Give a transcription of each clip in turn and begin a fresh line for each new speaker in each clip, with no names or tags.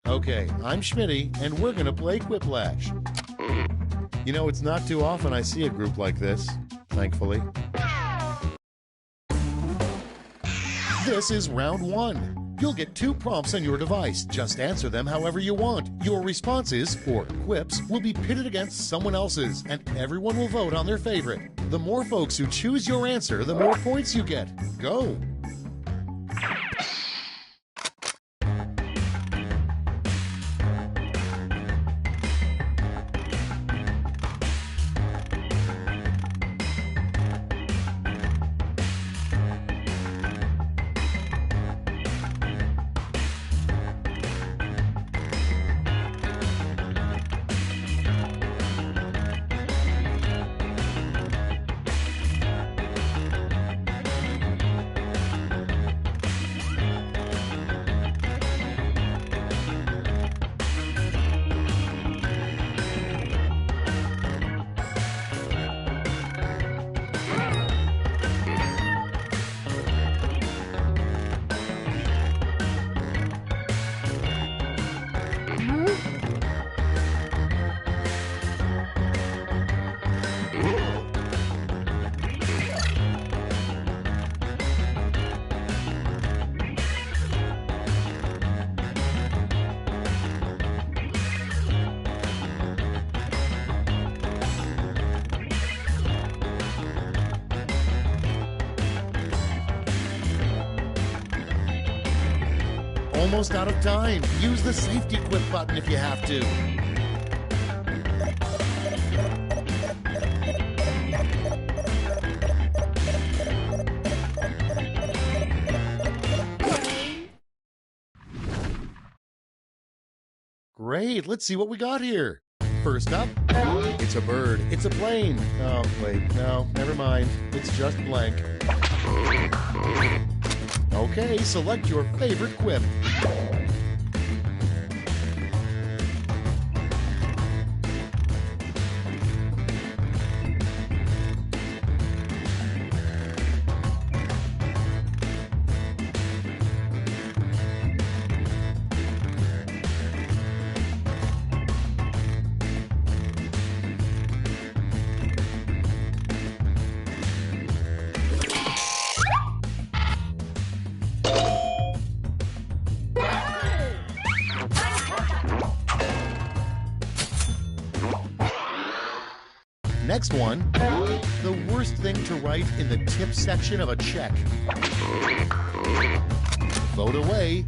Okay, I'm Schmitty, and we're gonna play Quiplash. You know, it's not too often I see a group like this, thankfully. This is round one. You'll get 2 prompts on your device. Just answer them however you want. Your responses, or quips, will be pitted against someone else's, and everyone will vote on their favorite. The more folks who choose your answer, the more points you get. Go! Almost out of time. Use the safety quit button if you have to. Great, let's see what we got here. First up, it's a bird, it's a plane. Oh, wait, no, never mind. It's just blank. Okay, select your favorite quip. Next one, the worst thing to write in the tip section of a check. Vote away.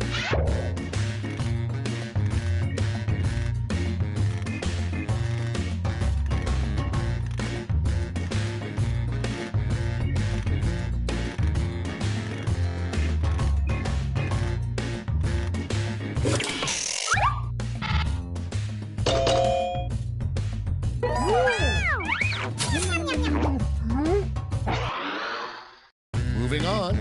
Moving on,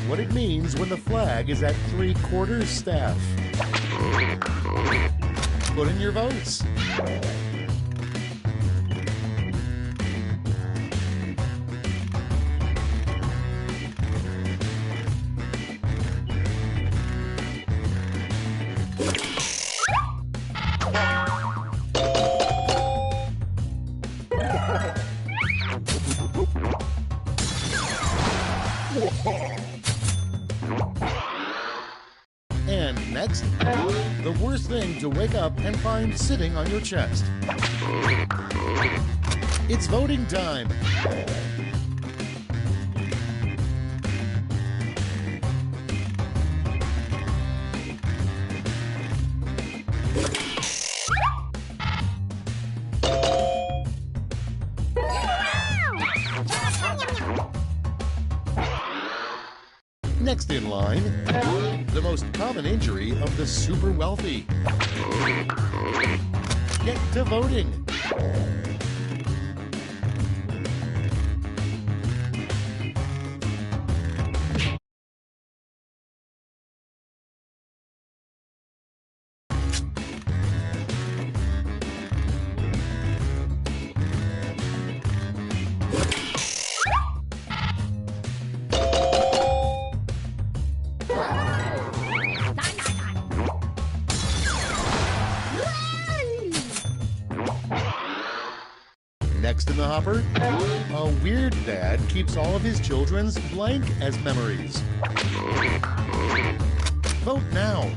what it means when the flag is at 3/4 staff. Put in your votes. And next, the worst thing to wake up and find sitting on your chest. It's voting time. Next in line, the most common injury of the super wealthy. Get to voting. Next in the hopper, a weird dad keeps all of his children's blank as memories. Vote now.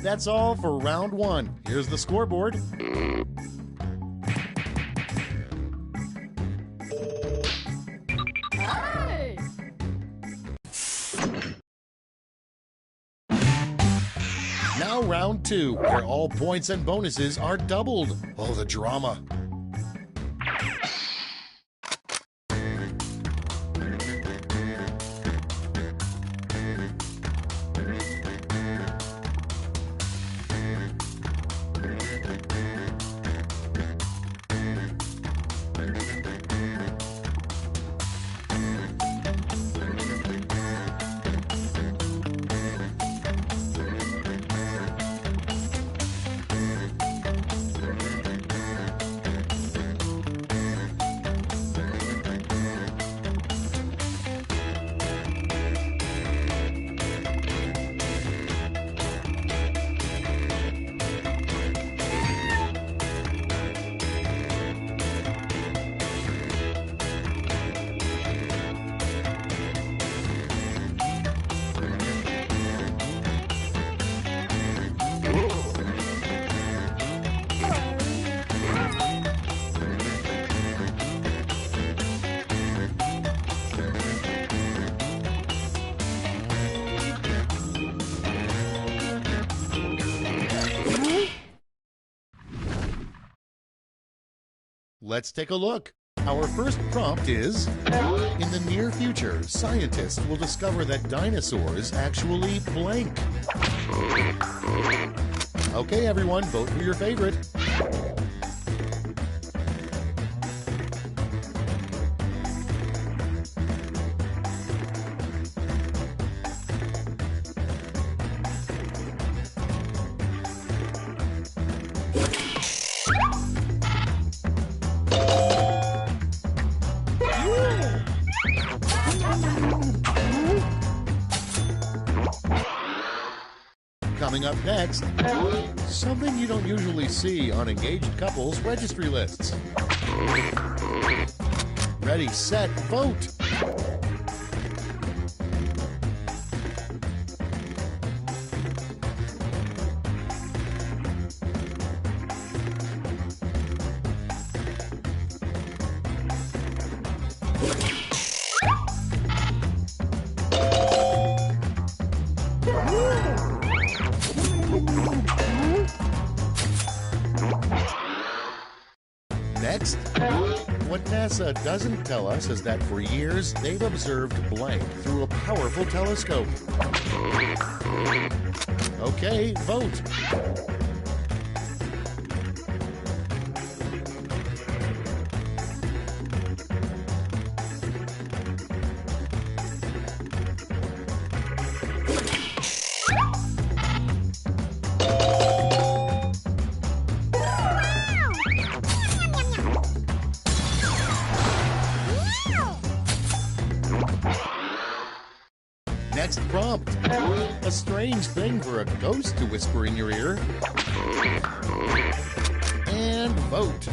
That's all for round one. Here's the scoreboard.
Hey!
Now round two, where all points and bonuses are doubled. Oh, the drama. Let's take a look. Our first prompt is, in the near future, scientists will discover that dinosaurs actually blink. Okay, everyone, vote for your favorite. Coming up next, something you don't usually see on engaged couples' registry lists. Ready, set, vote! Next, what NASA doesn't tell us is that for years they've observed blank through a powerful telescope. Okay, vote. strange thing for a ghost to whisper in your ear. And vote.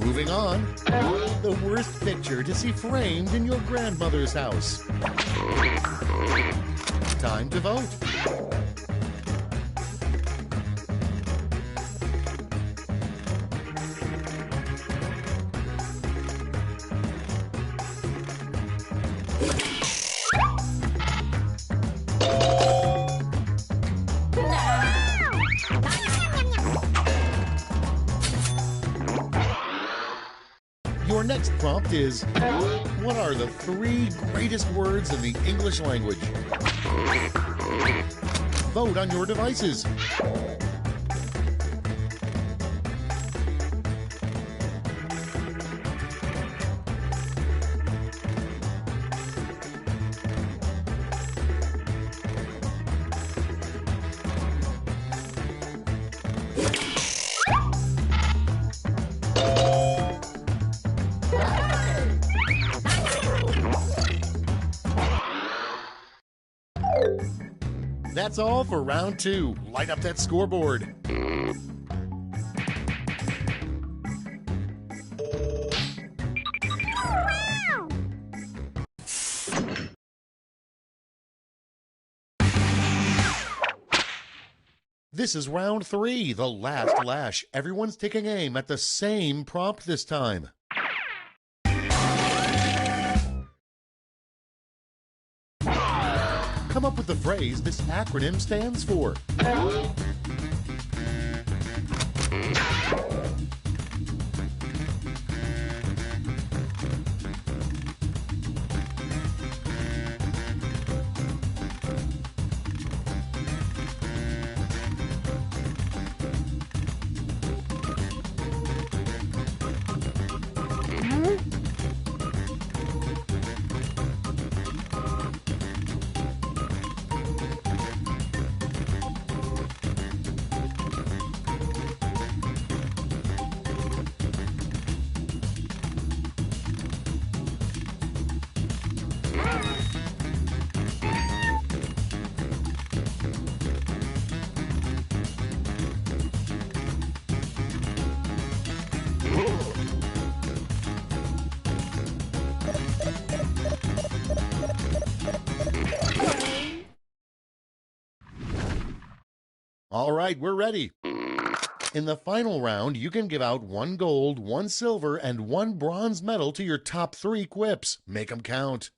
Moving on, the worst picture to see framed in your grandmother's house. Time to vote. Your next prompt is, what are the 3 greatest words in the English language? Vote on your devices. That's all for round 2. Light up that scoreboard. This is round 3, the last lash. Everyone's taking aim at the same prompt this time. Come up with the phrase this acronym stands for. All right, we're ready. In the final round, you can give out 1 gold, 1 silver, and 1 bronze medal to your top 3 quips. Make them count.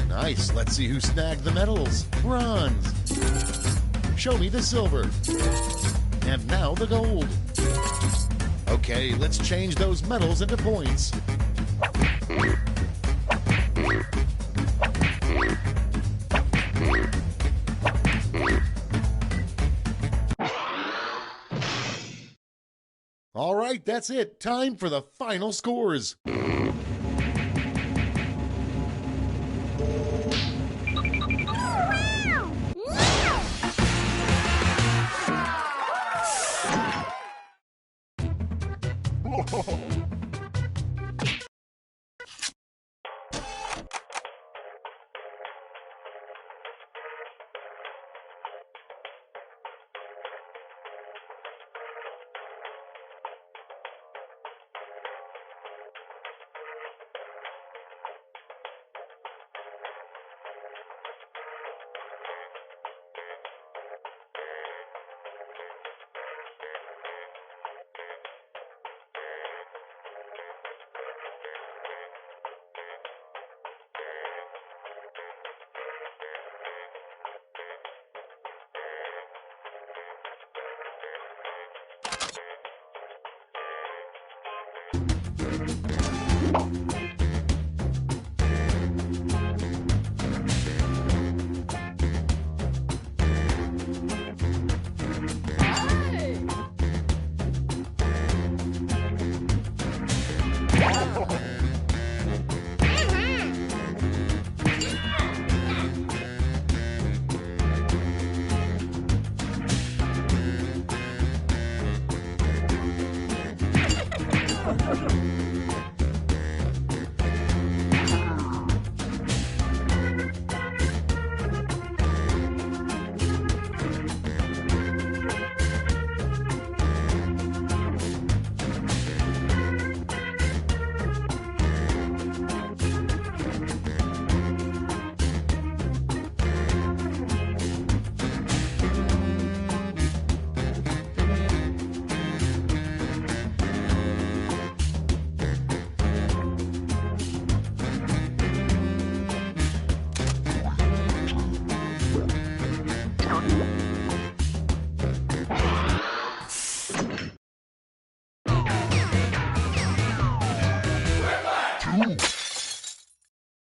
Nice. Let's see who snagged the medals. Bronze. Show me the silver. And now the gold. Okay, let's change those medals into points. All right, that's it. Time for the final scores.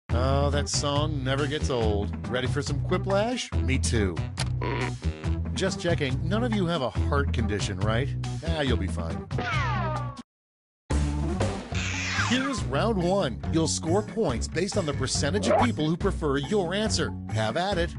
Oh, that song never gets old. Ready for some quiplash? Me too. Just checking, none of you have a heart condition, right? You'll be fine. Here's round one. You'll score points based on the percentage of people who prefer your answer. Have at it.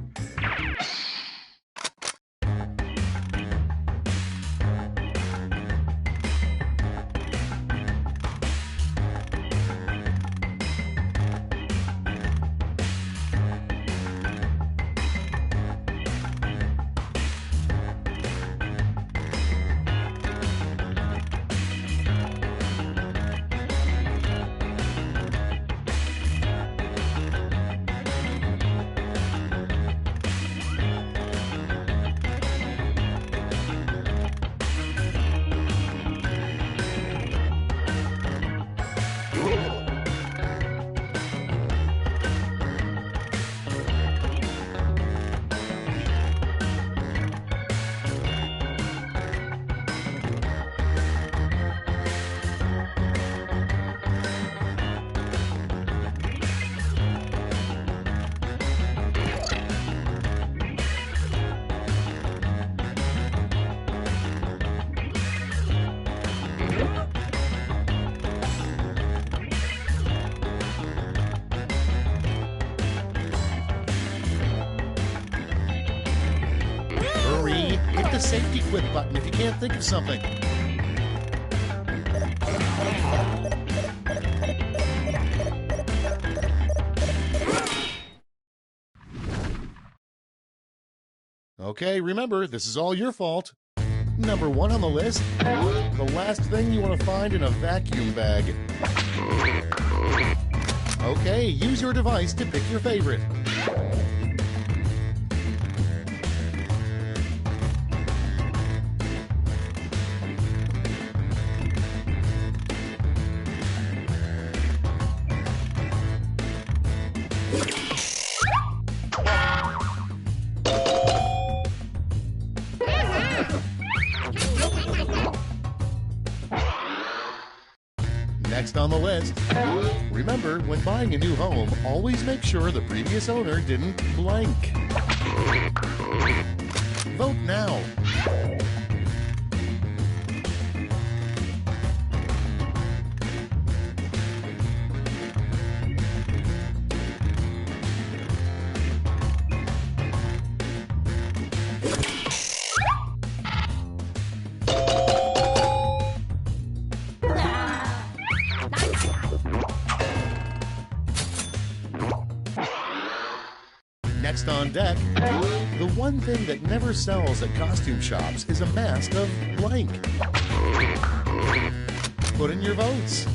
Hit the safety quit button if you can't think of something. Okay, remember, this is all your fault. Number one on the list, the last thing you want to find in a vacuum bag. Okay, use your device to pick your favorite. Next on the list, remember, when buying a new home, always make sure the previous owner didn't blank. Vote now. deck. The one thing that never sells at costume shops is a mask of blank. Put in your votes.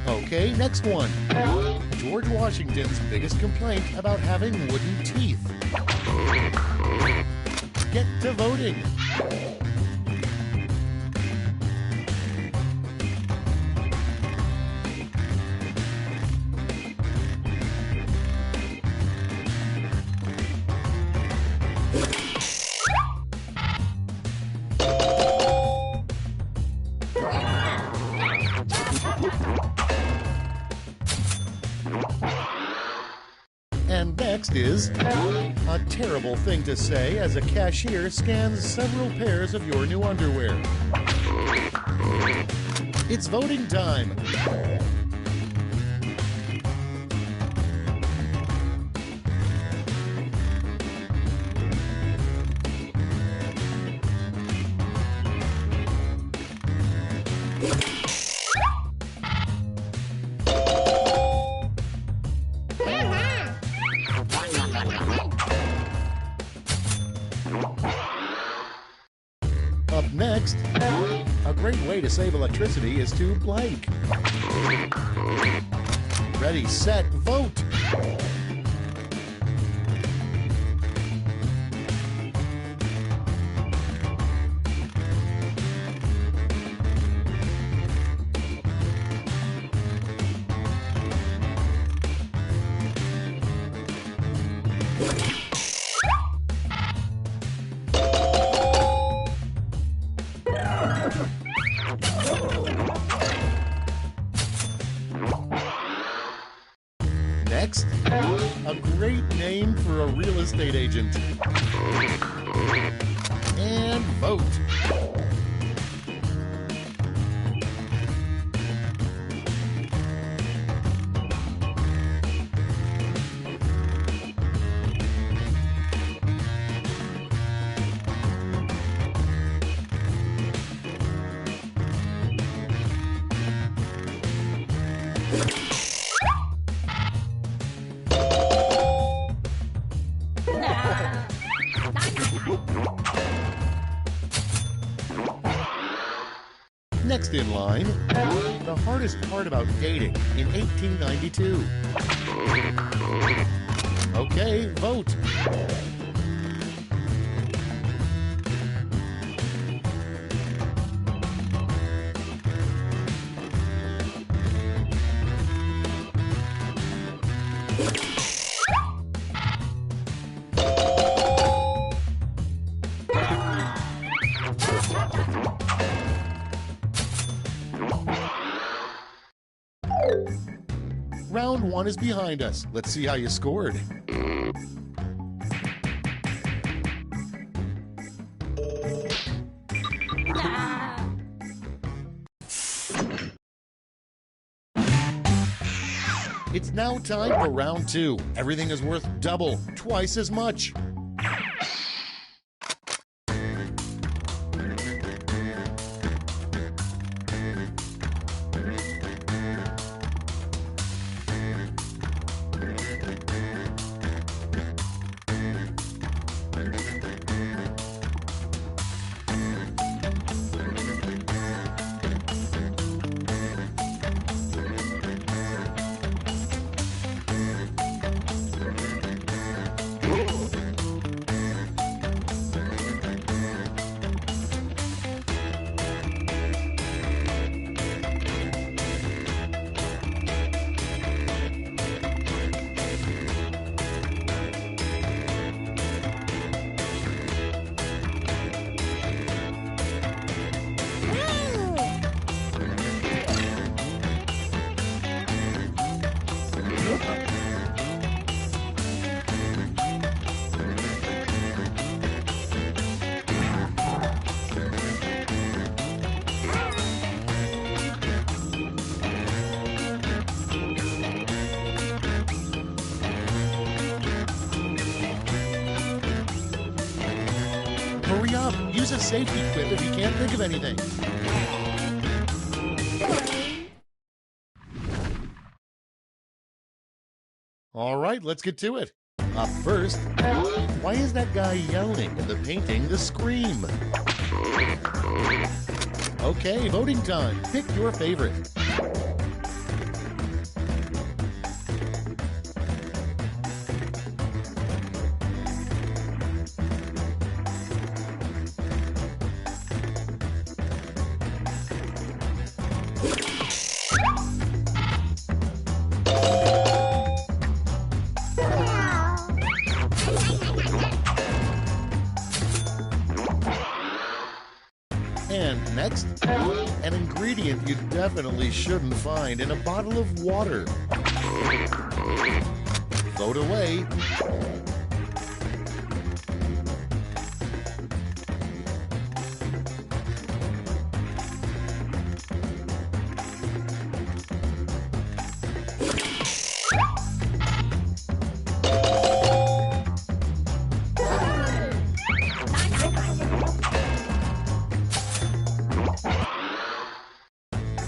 Okay, next one. George Washington's biggest complaint about having wooden teeth. Get to voting. And next is a terrible thing to say as a cashier scans several pairs of your new underwear. It's voting time. Up next, a great way to save electricity is to blank. Ready, set, vote. Next, a great name for a real estate agent. And vote. Next in line, the hardest part about dating in 1892. Okay, vote. Round one is behind us. Let's see how you scored. It's now time for round two. Everything is worth double, twice as much. Here's a safety quip if you can't think of anything. All right, let's get to it. Up first, why is that guy yelling in the painting The Scream? Okay, voting time. Pick your favorite. And next, an ingredient you definitely shouldn't find in a bottle of water. Vote away.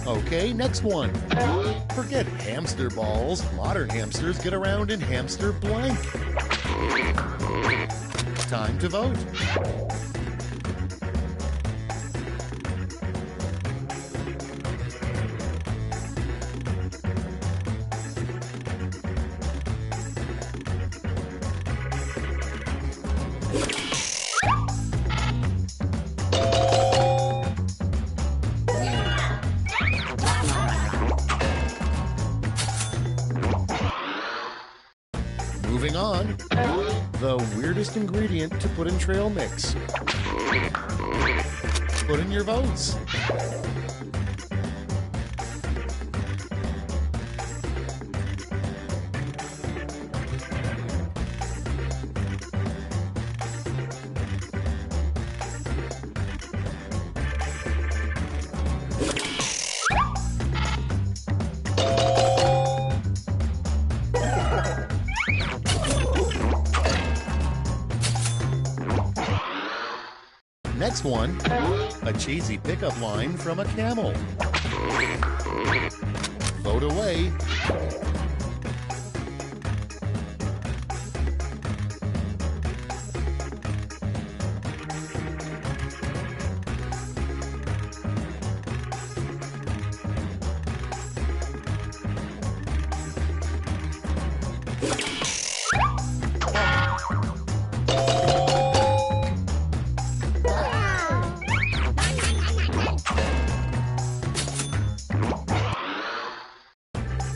Okay, next one. Forget hamster balls. Modern hamsters get around in hamster blank. Time to vote. Moving on, the weirdest ingredient to put in trail mix. Put in your votes. Next one, a cheesy pickup line from a camel. Vote away.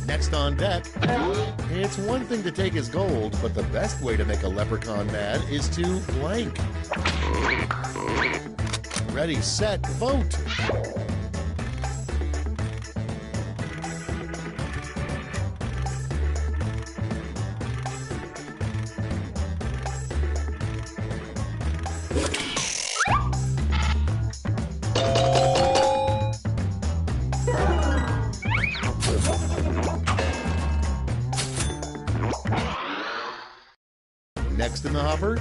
Next on deck, it's one thing to take his gold, but the best way to make a leprechaun mad is to blank. Ready, set, vote! Next in the hopper,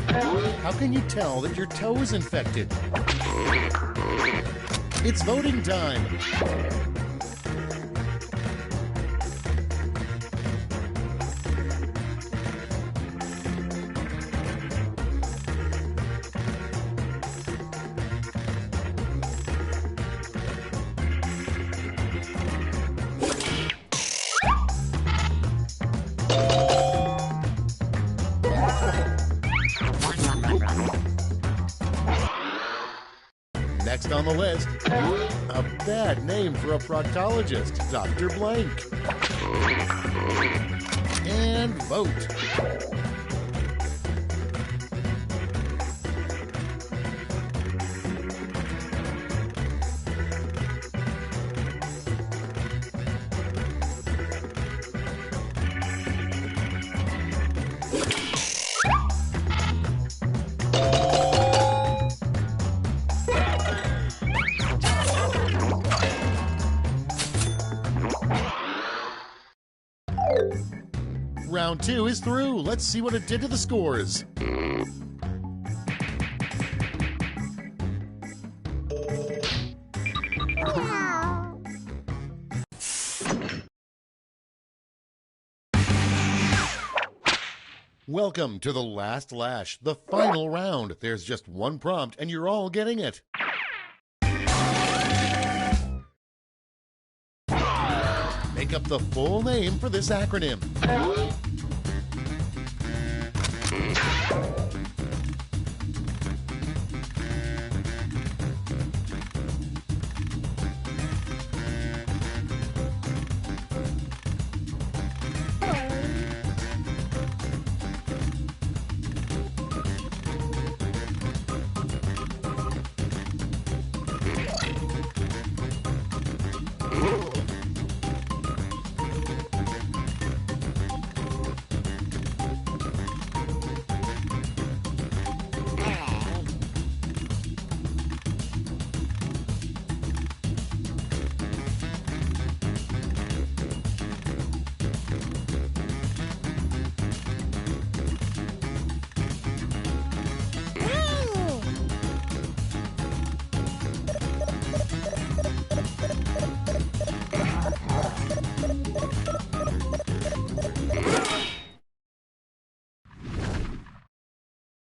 how can you tell that your toe is infected? It's voting time. Next on the list, a bad name for a proctologist, Dr. Blank. And vote. Round 2 is through. Let's see what it did to the scores. Welcome to the Last Lash, the final round. There's just one prompt and you're all getting it. Make up the full name for this acronym.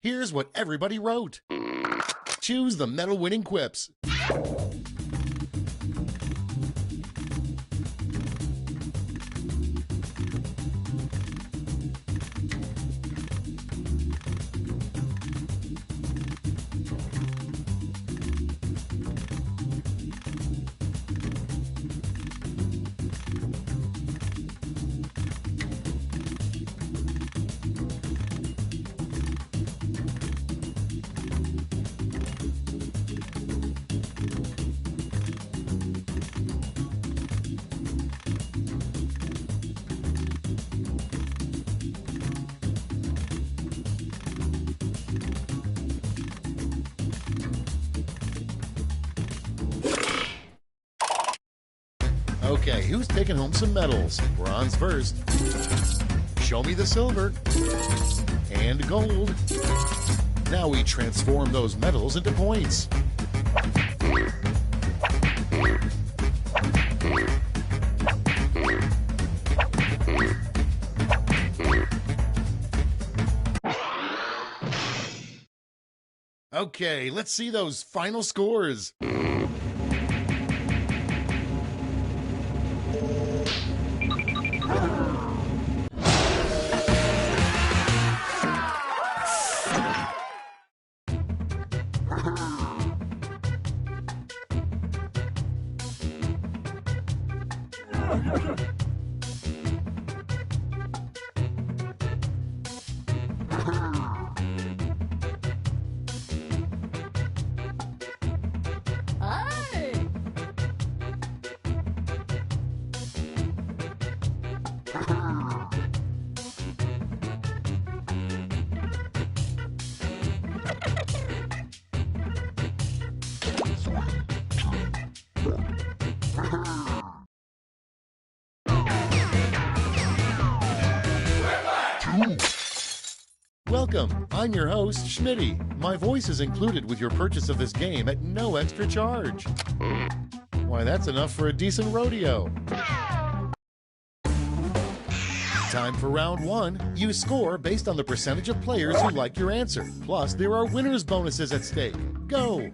Here's what everybody wrote. Choose the medal-winning quips. Okay, who's taking home some medals? Bronze first. Show me the silver. And gold. Now we transform those medals into points. Okay, let's see those final scores. Welcome, I'm your host, Schmitty. My voice is included with your purchase of this game at no extra charge. Why, that's enough for a decent rodeo. Time for round one. You score based on the percentage of players who like your answer. Plus, there are winner's bonuses at stake. Go!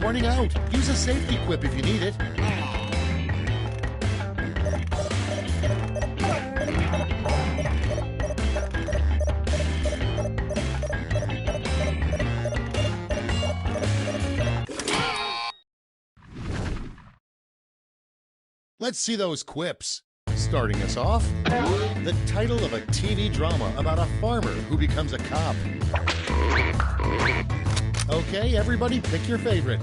running out. Use a safety quip if you need it. Let's see those quips. Starting us off, the title of a TV drama about a farmer who becomes a cop. Okay, everybody pick your favorite.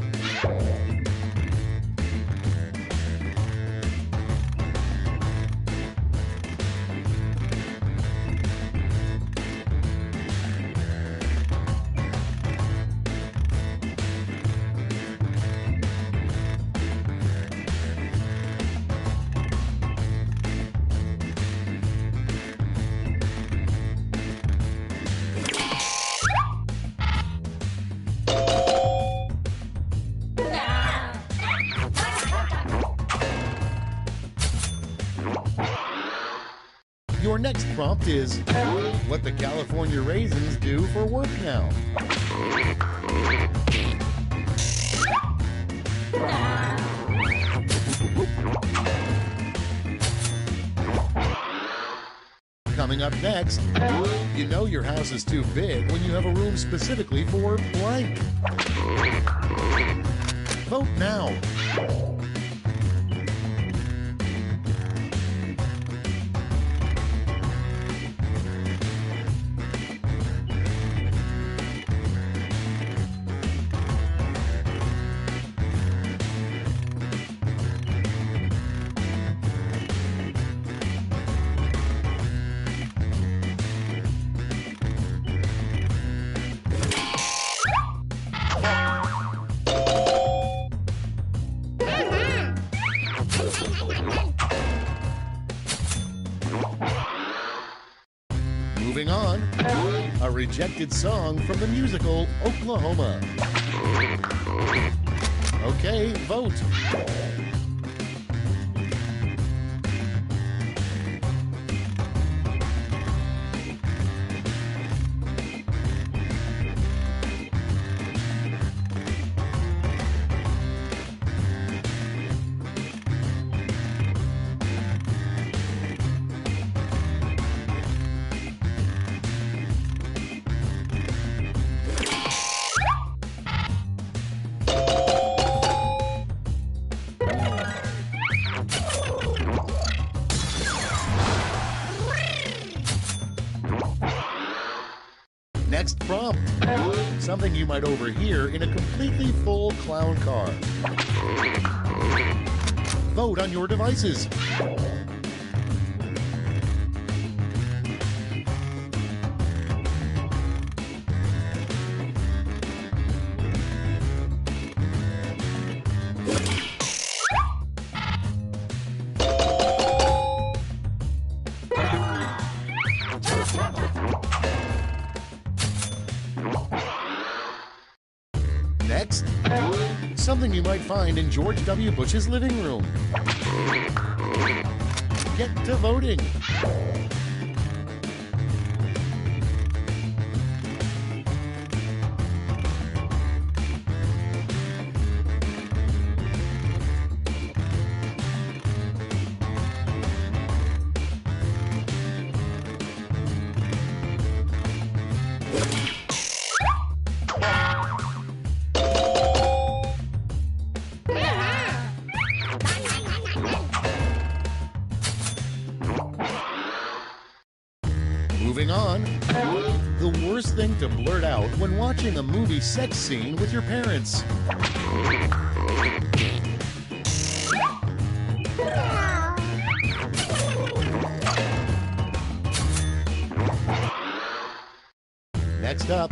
Your next prompt is what the California Raisins do for work now. Coming up next, you know your house is too big when you have a room specifically for blank. Vote now. Moving on, a rejected song from the musical Oklahoma. Okay, vote. Next prompt, something you might overhear in a completely full clown car. Vote on your devices. Next, something you might find in George W. Bush's living room. Get to voting. Moving on, the worst thing to blurt out when watching a movie sex scene with your parents. Next up,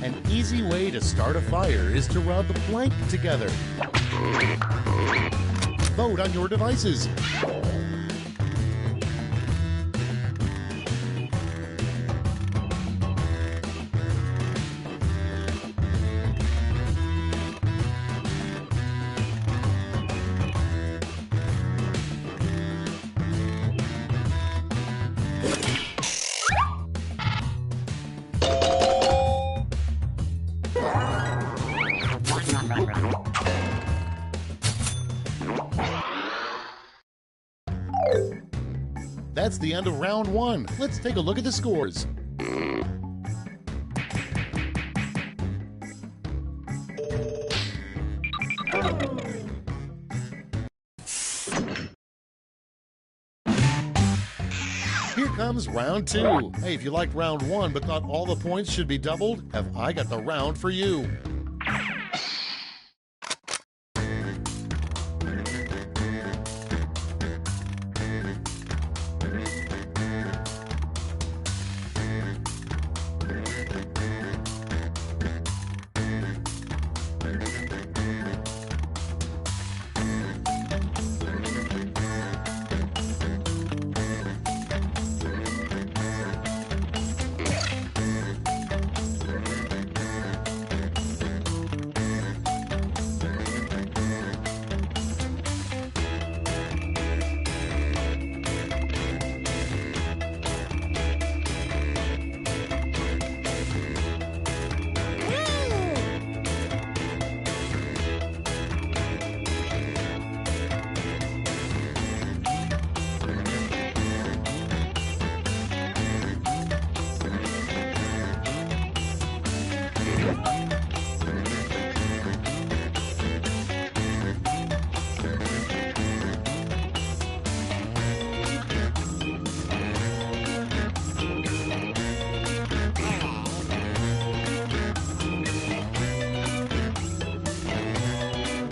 an easy way to start a fire is to rub the blank together. Vote on your devices. That's the end of round one. Let's take a look at the scores. Here comes round two. Hey, if you liked round one but thought all the points should be doubled, have I got the round for you.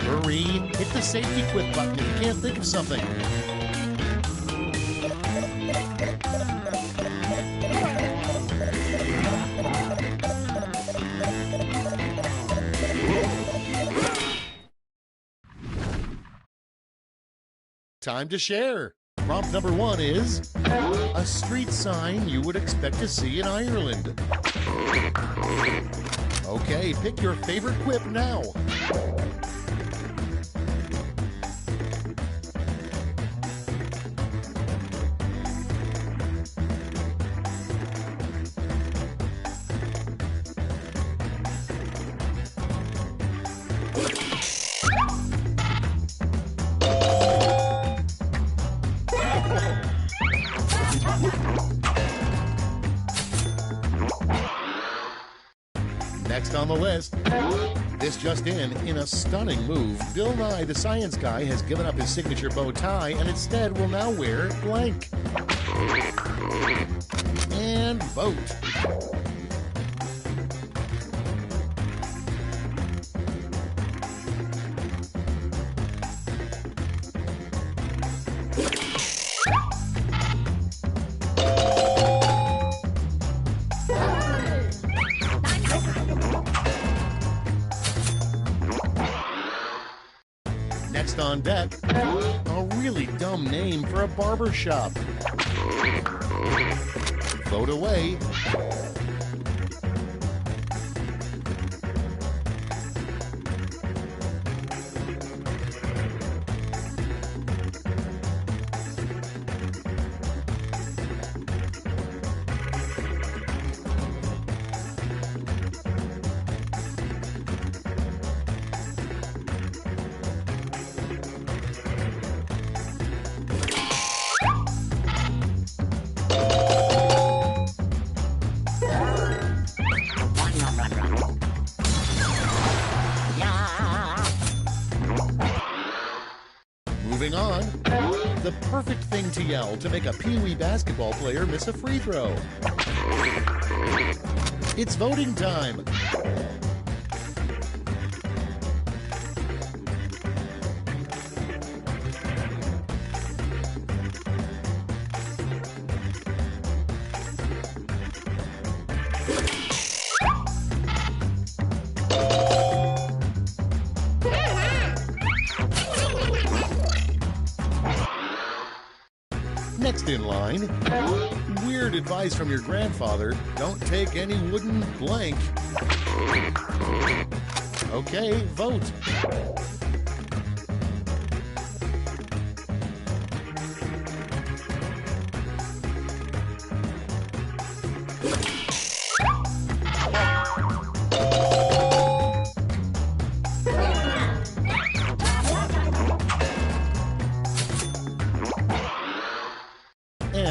Hurry, hit the safety quit button if you can't think of something. Time to share. Prompt number one is a street sign you would expect to see in Ireland. Okay, pick your favorite quip now. Next on the list, this just in a stunning move, Bill Nye the Science Guy has given up his signature bow tie and instead will now wear blank. And vote. Next on deck, a really dumb name for a barber shop. Vote away. Moving on, the perfect thing to yell to make a Pee-wee basketball player miss a free throw. It's voting time. Next in line, weird advice from your grandfather, don't take any wooden blank. Okay, vote.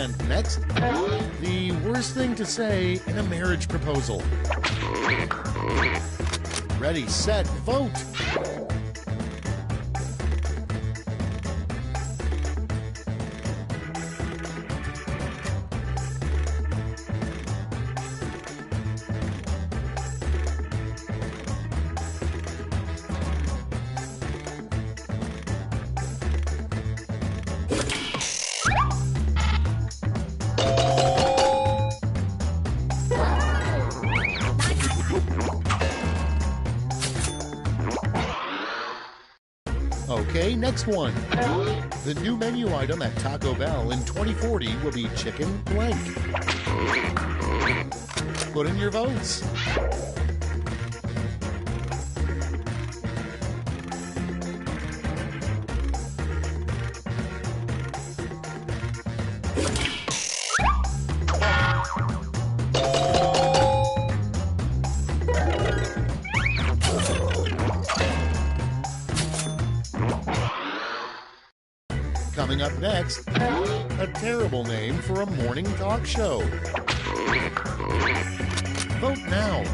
And next, the worst thing to say in a marriage proposal. Ready, set, vote. Okay, next one. The new menu item at Taco Bell in 2040 will be chicken blank. Put in your votes. Coming up next, a terrible name for a morning talk show. Vote now.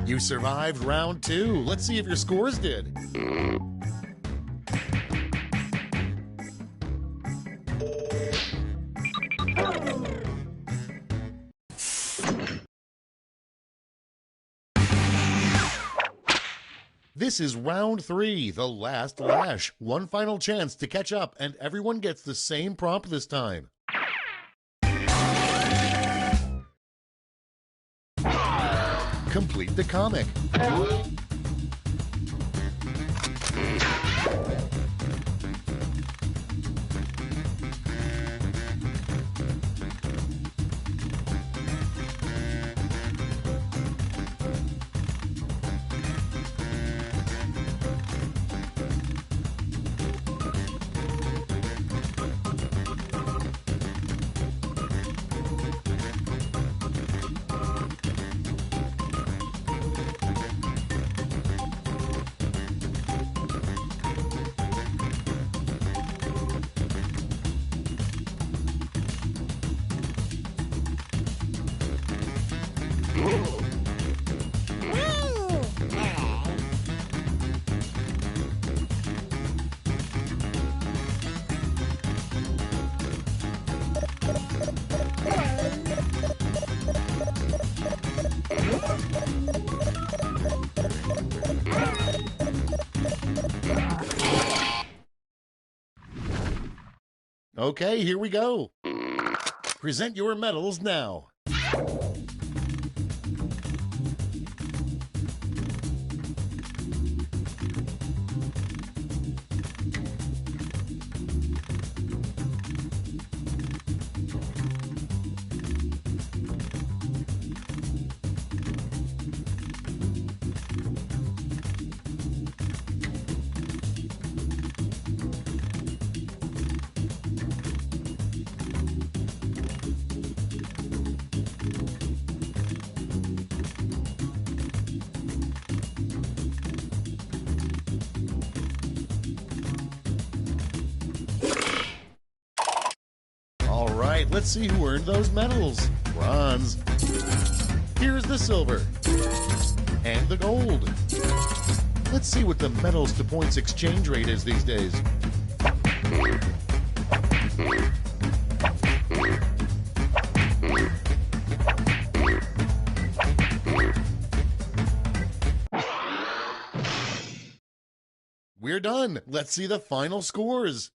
You survived round 2. Let's see if your scores did. This is round 3, the last lash. One final chance to catch up, and everyone gets the same prompt this time. Complete the comic. Okay, here we go. Present your medals now. All right, let's see who earned those medals. Bronze. Here's the silver. And the gold. Let's see what the medals to points exchange rate is these days. We're done. Let's see the final scores.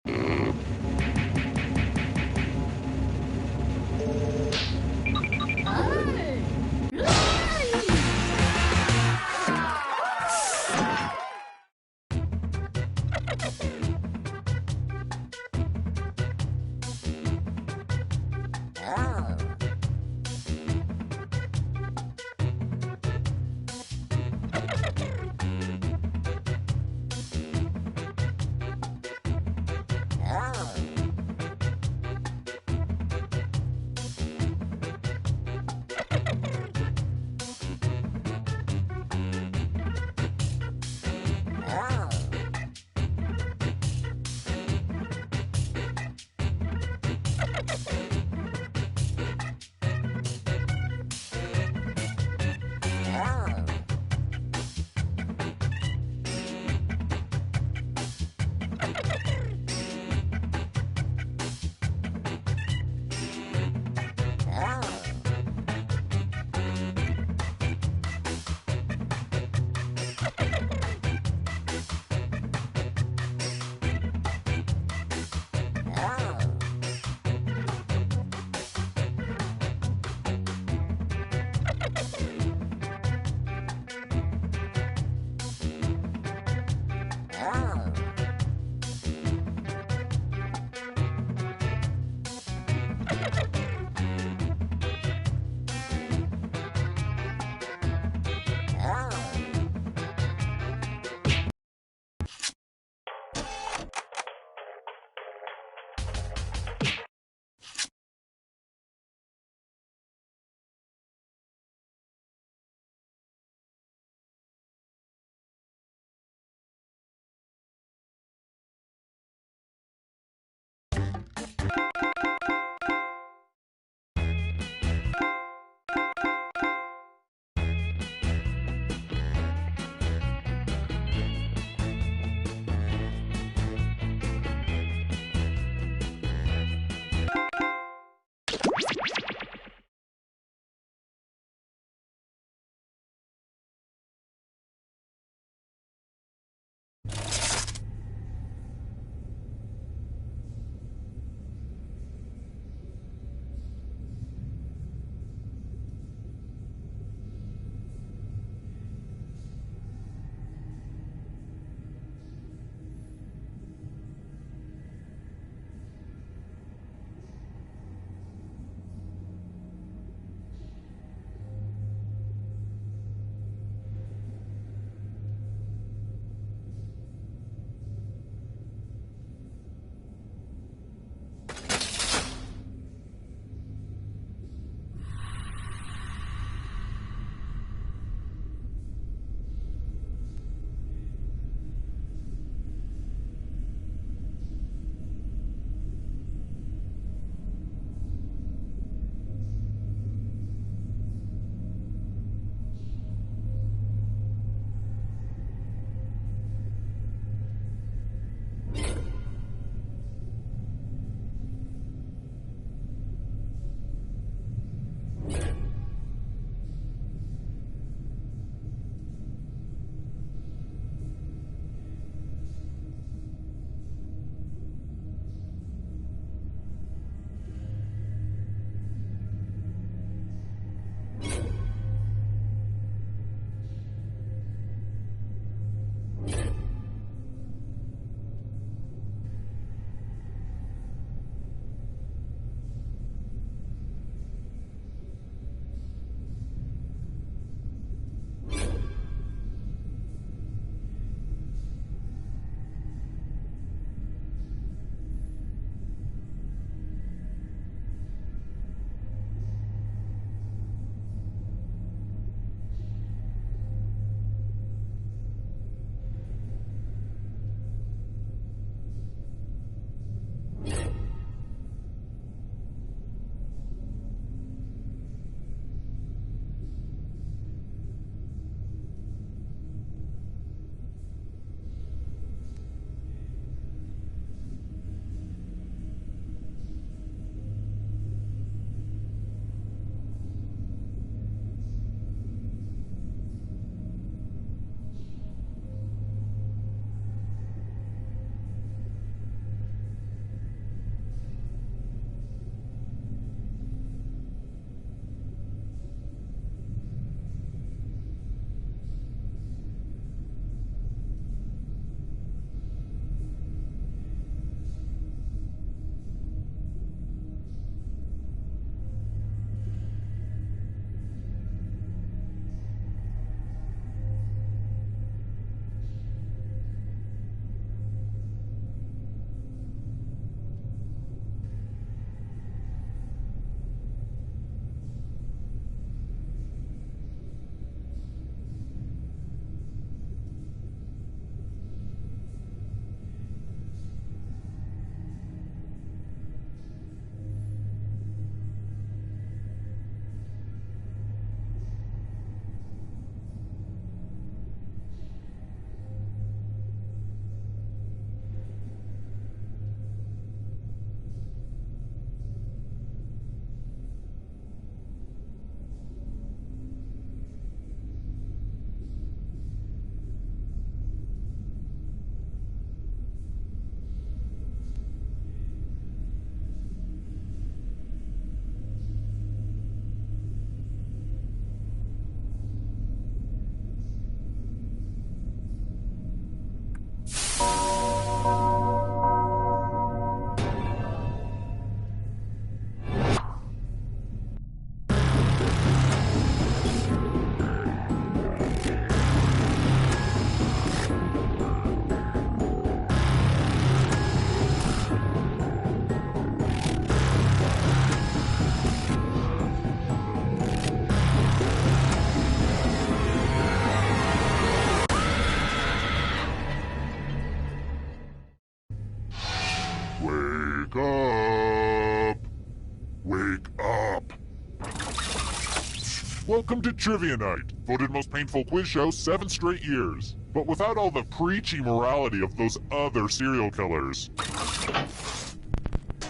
Welcome to Trivia Night, voted most painful quiz show 7 straight years, but without all the preachy morality of those other serial killers.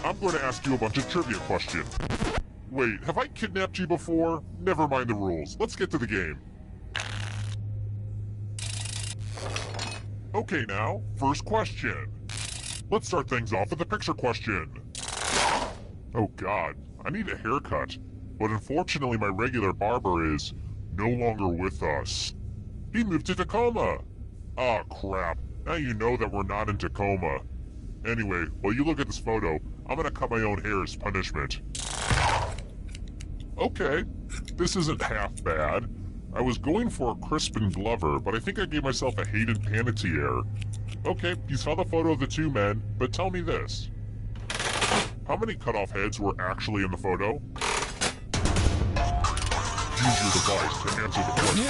I'm going to ask you a bunch of trivia questions. Wait, have I kidnapped you before? Never mind the rules. Let's get to the game. Okay now, first question. Let's start things off with a picture question. Oh god, I need a haircut. But unfortunately my regular barber is no longer with us. He moved to Tacoma. Ah, crap. Now you know that we're not in Tacoma. Anyway, while you look at this photo, I'm gonna cut my own hair as punishment. Okay, this isn't half bad. I was going for a Crispin Glover, but I think I gave myself a Hayden Panettiere. Okay, you saw the photo of the two men, but tell me this. How many cut-off heads were actually in the photo? Use your device to answer the question.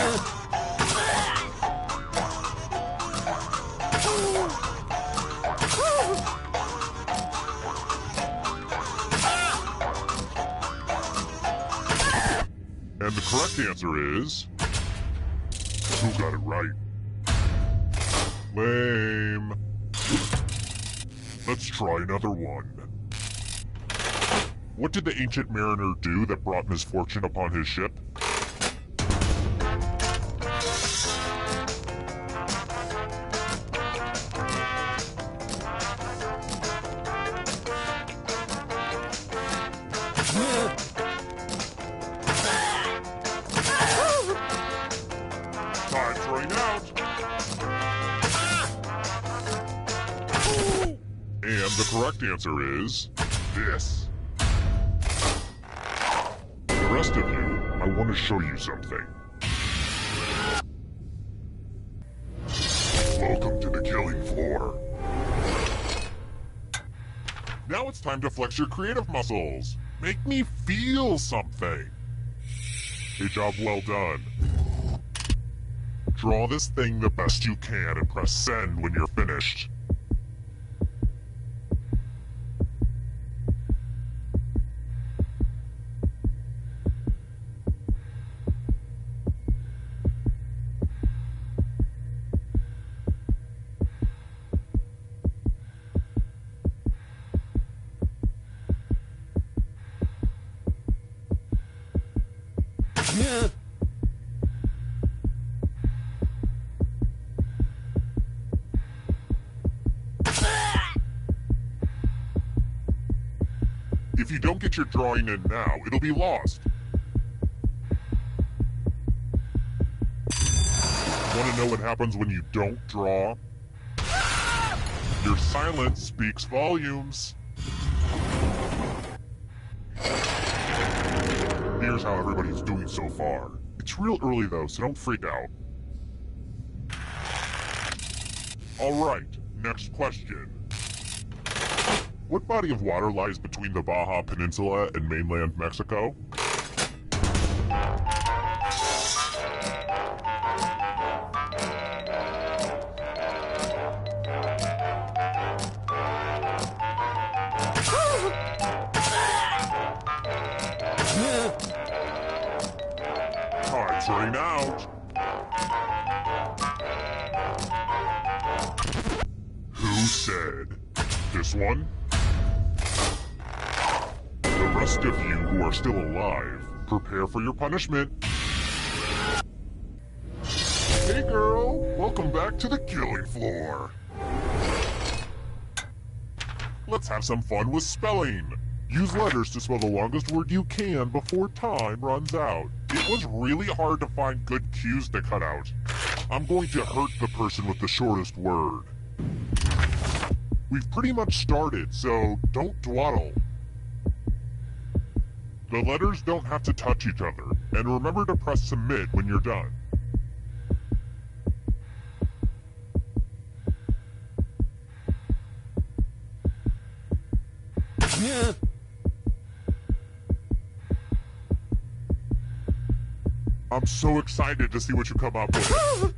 And the correct answer is... Who got it right? Lame. Let's try another one. What did the ancient mariner do that brought misfortune upon his ship? Time's running out. And the correct answer is this. The rest of you, I want to show you something. Welcome to the killing floor. Now it's time to flex your creative muscles. Make me feel something. A job well done. Draw this thing the best you can and press send when you're finished. If you don't get your drawing in now, it'll be lost. Want to know what happens when you don't draw? Your silence speaks volumes. Here's how everybody's doing so far. It's real early though, so don't freak out. Alright, next question. What body of water lies between the Baja Peninsula and mainland Mexico? Time's running out. Who said? This one? The rest of you who are still alive, prepare for your punishment. Hey girl, welcome back to the killing floor. Let's have some fun with spelling. Use letters to spell the longest word you can before time runs out. It was really hard to find good cues to cut out. I'm going to hurt the person with the shortest word. We've pretty much started, so don't dawdle. The letters don't have to touch each other, and remember to press submit when you're done. I'm so excited to see what you come up with.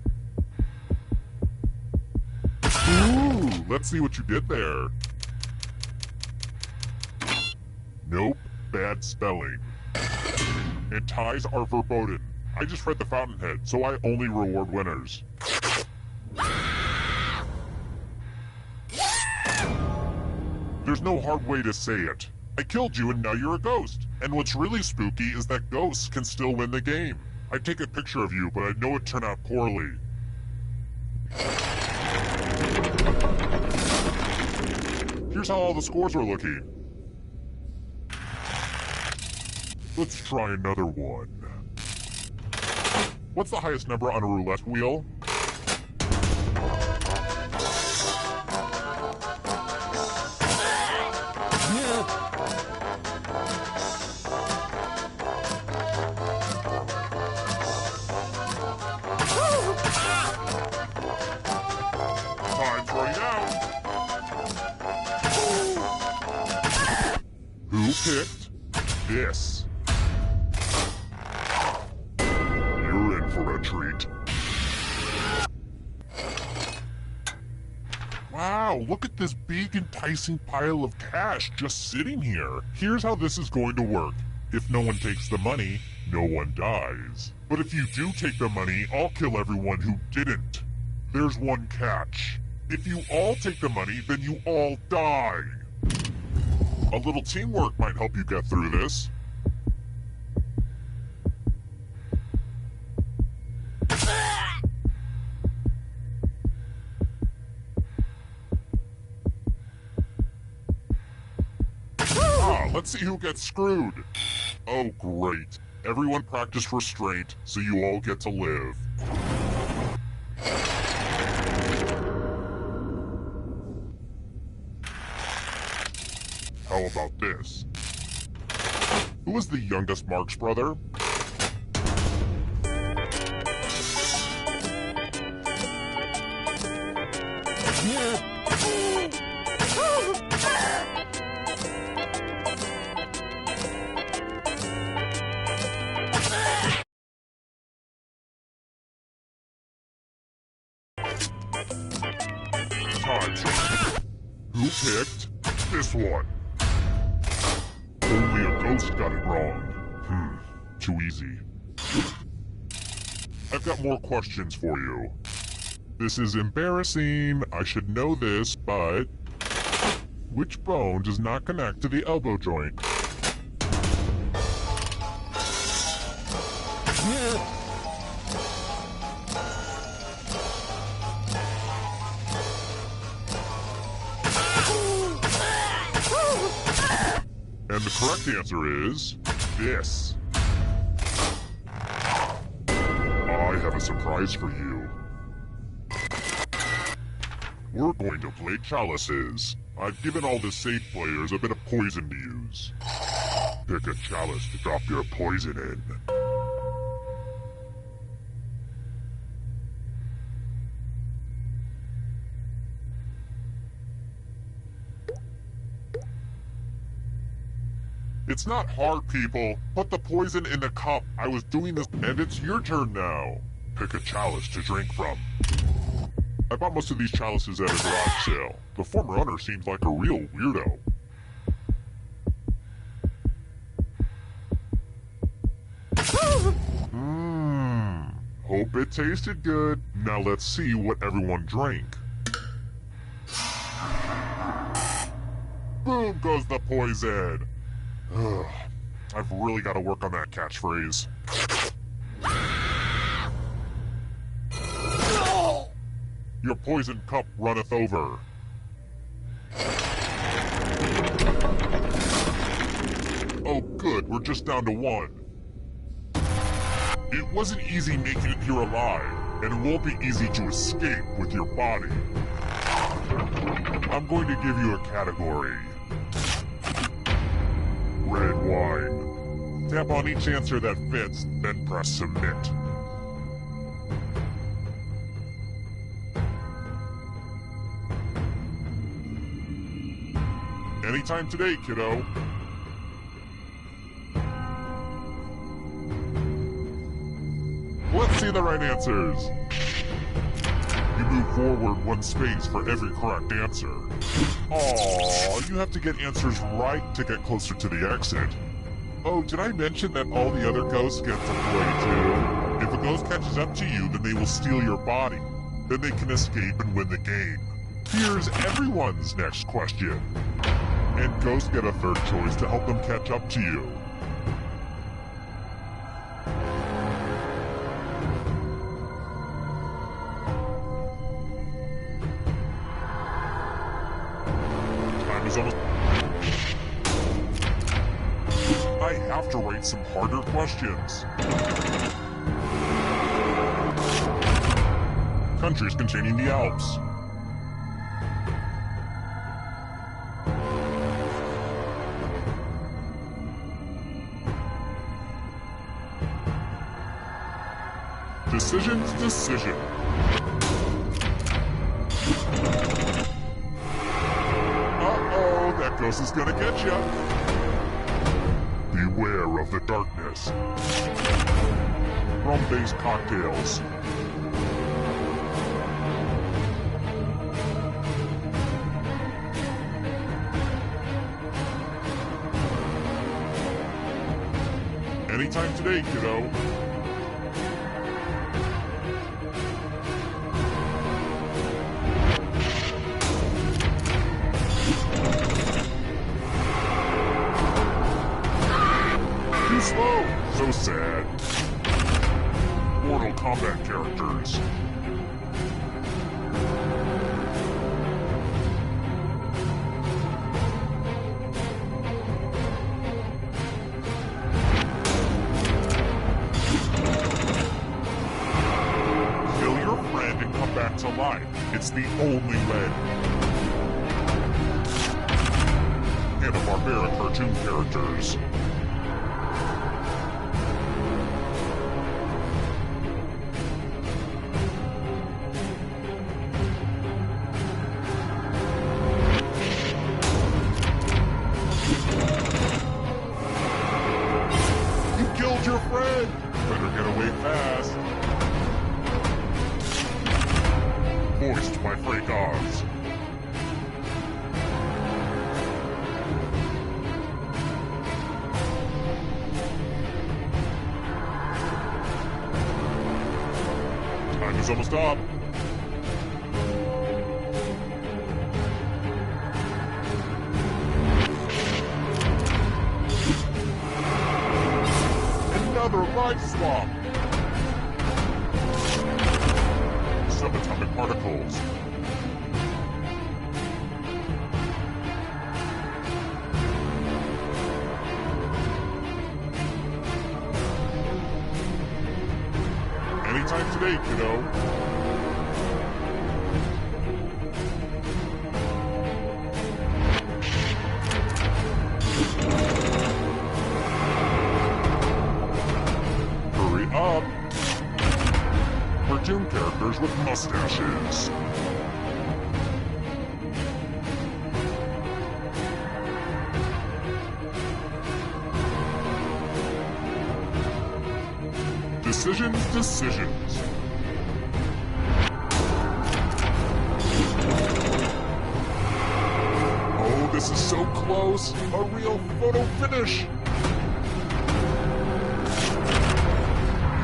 Ooh, let's see what you did there. Nope, bad spelling. And ties are verboten. I just read the Fountainhead, so I only reward winners. There's no hard way to say it. I killed you and now you're a ghost. And what's really spooky is that ghosts can still win the game. I'd take a picture of you, but I know it turned out poorly. Here's how all the scores are looking. Let's try another one. What's the highest number on a roulette wheel? Time's running out. Who picked this? You're in for a treat. Wow, look at this big enticing pile of cash just sitting here. Here's how this is going to work. If no one takes the money, no one dies. But if you do take the money, I'll kill everyone who didn't. There's one catch. If you all take the money, then you all die. A little teamwork might help you get through this. Let's see who gets screwed. Oh, great. Everyone practiced restraint, so you all get to live. How about this? Who is the youngest Marx brother? Who picked this one? Only a ghost got it wrong. Too easy. I've got more questions for you. This is embarrassing. I should know this, but which bone does not connect to the elbow joint? And the correct answer is this. I have a surprise for you. We're going to play chalices. I've given all the safe players a bit of poison to use. Pick a chalice to drop your poison in. It's not hard, people. Put the poison in the cup. I was doing this, and it's your turn now. Pick a chalice to drink from. I bought most of these chalices at a garage sale. The former owner seems like a real weirdo. Hope it tasted good. Now let's see what everyone drank. Boom goes the poison. Ugh, I've really got to work on that catchphrase. Your poison cup runneth over. Oh good, we're just down to one. It wasn't easy making it here alive, and it won't be easy to escape with your body. I'm going to give you a category. Red wine. Tap on each answer that fits, then press submit. Anytime today, kiddo. Let's see the right answers. You move forward one space for every correct answer. Aww, you have to get answers right to get closer to the exit. Oh, did I mention that all the other ghosts get to play too? a ghost catches up to you, then they will steal your body. Then they can escape and win the game. Here's everyone's next question. And ghosts get a third choice to help them catch up to you. Time is almost... I have to write some harder questions. Countries containing the Alps. Decision. Uh-oh, that ghost is gonna get ya. Beware of the darkness. Rum-based cocktails. Anytime today, kiddo. Too slow. So sad. Mortal Kombat characters. Back to life. It's the only way. Hanna-Barbera cartoon characters. You killed your friend! Better get away fast. Voiced by Frank Oz. Time is almost up. Another life swap. Subatomic particles. Anytime today, kiddo. Hurry up. Cartoon characters with mustaches. Decisions. Oh, this is so close. A real photo finish.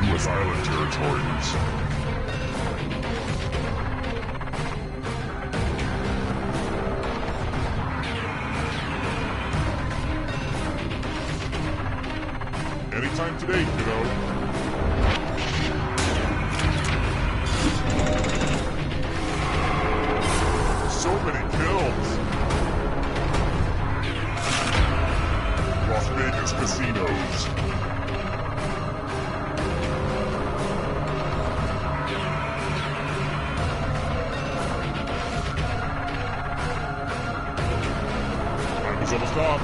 U.S. Island territories. Anytime today, kiddo. So many kills. Las Vegas casinos. Time is almost up.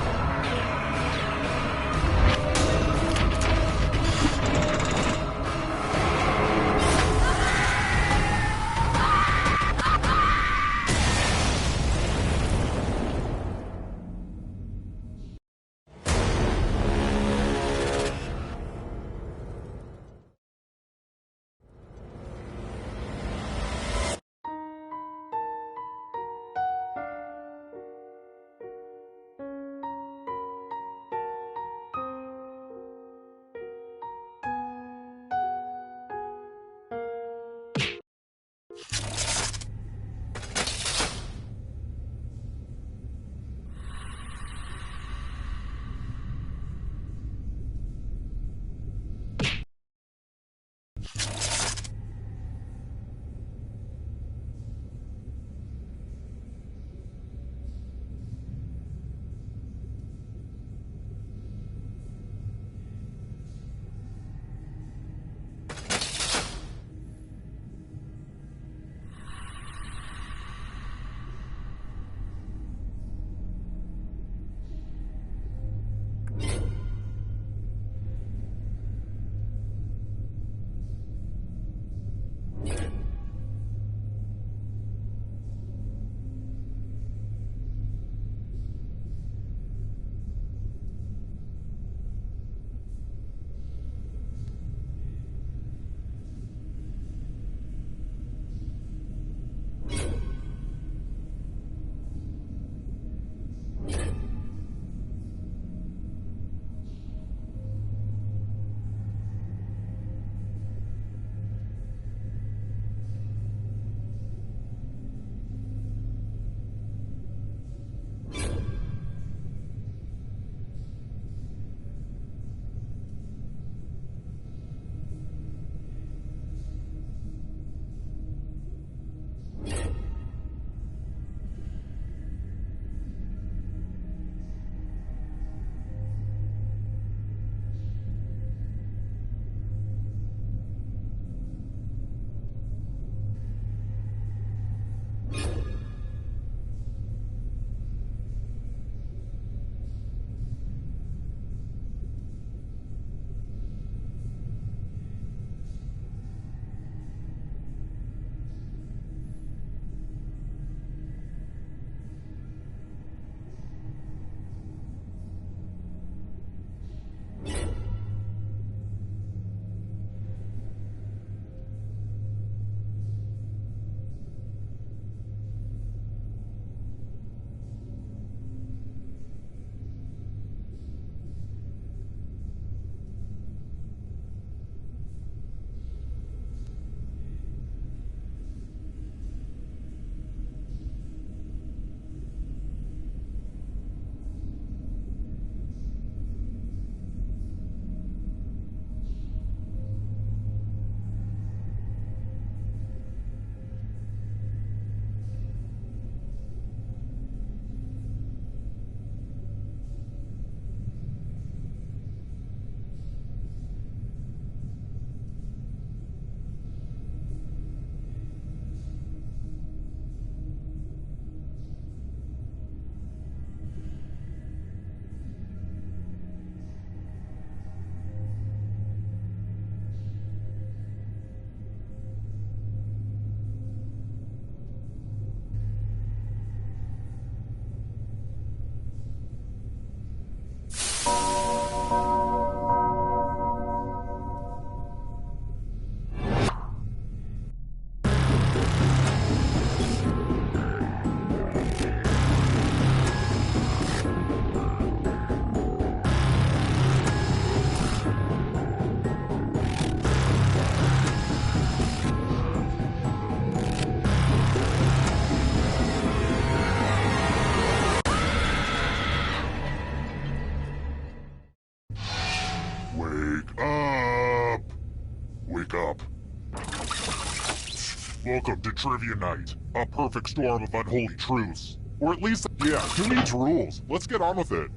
Welcome to Trivia Night, a perfect storm of unholy truths. Or at least, yeah, who needs rules? Let's get on with it.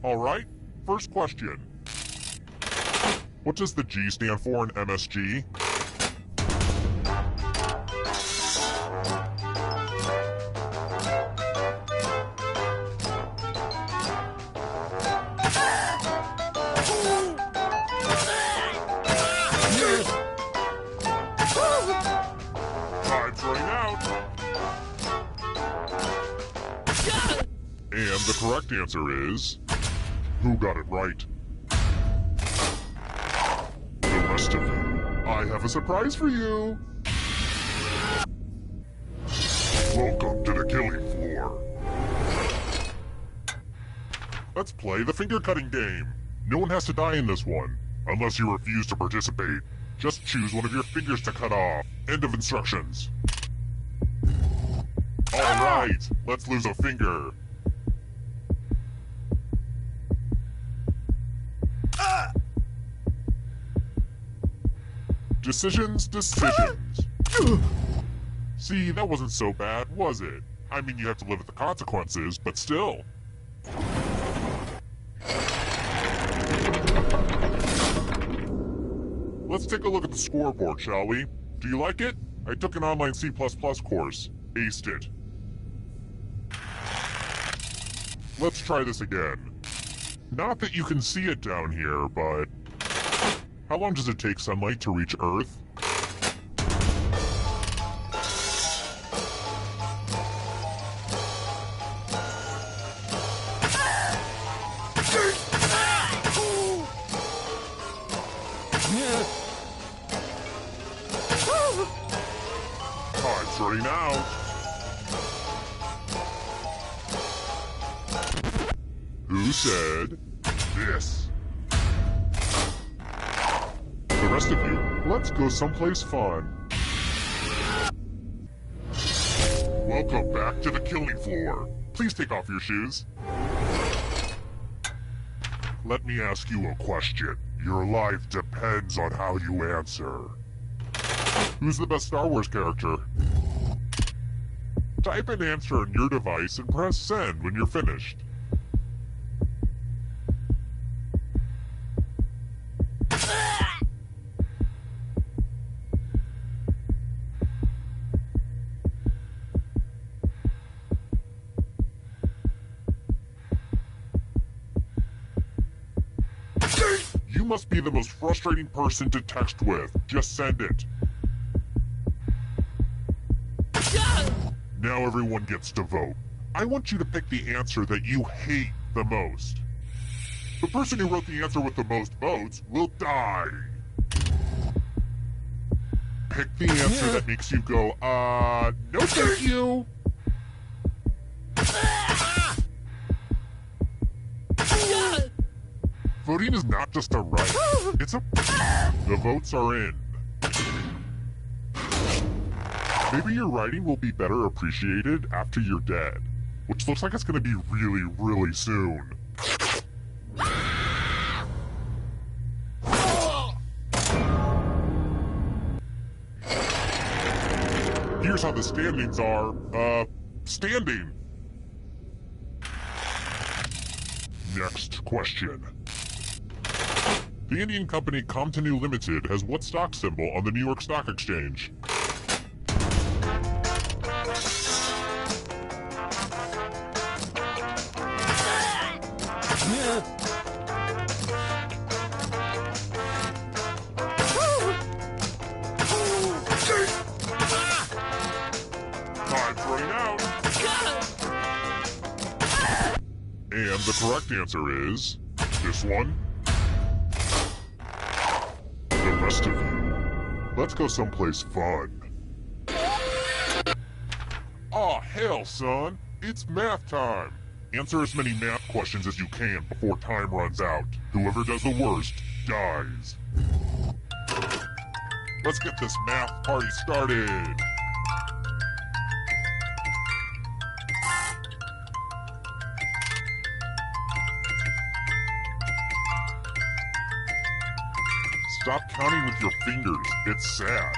Alright, first question. What does the G stand for in MSG? Time's running out. And the correct answer is... who got it right? The rest of you, I have a surprise for you. Welcome to the killing floor. Let's play the finger cutting game. No one has to die in this one, unless you refuse to participate. Just choose one of your fingers to cut off. End of instructions. Alright, let's lose a finger. Decisions. See, that wasn't so bad, was it? I mean, you have to live with the consequences, but still. Let's take a look at the scoreboard, shall we? Do you like it? I took an online C++ course. Aced it. Let's try this again. Not that you can see it down here, but... how long does it take sunlight to reach Earth? Time's running out. Who said this? The rest of you, let's go someplace fun. Welcome back to the killing floor. Please take off your shoes. Let me ask you a question. Your life depends on how you answer. Who's the best Star Wars character? Type an answer on your device and press send when you're finished. You must be the most frustrating person to text with. Just send it. Now everyone gets to vote. I want you to pick the answer that you hate the most. The person who wrote the answer with the most votes will die. Pick the answer that makes you go, no thank you. Voting is not just a right, it's a... The votes are in. Maybe your writing will be better appreciated after you're dead, which looks like it's gonna be really, really soon. Here's how the standings are, standing. Next question. The Indian company Comtanu Limited has what stock symbol on the New York Stock Exchange? Time's running out. And the correct answer is this one. The rest of you, let's go someplace fun. Aw, hell, son. It's math time. Answer as many math questions as you can before time runs out. Whoever does the worst dies. Let's get this math party started. Stop counting with your fingers. It's sad.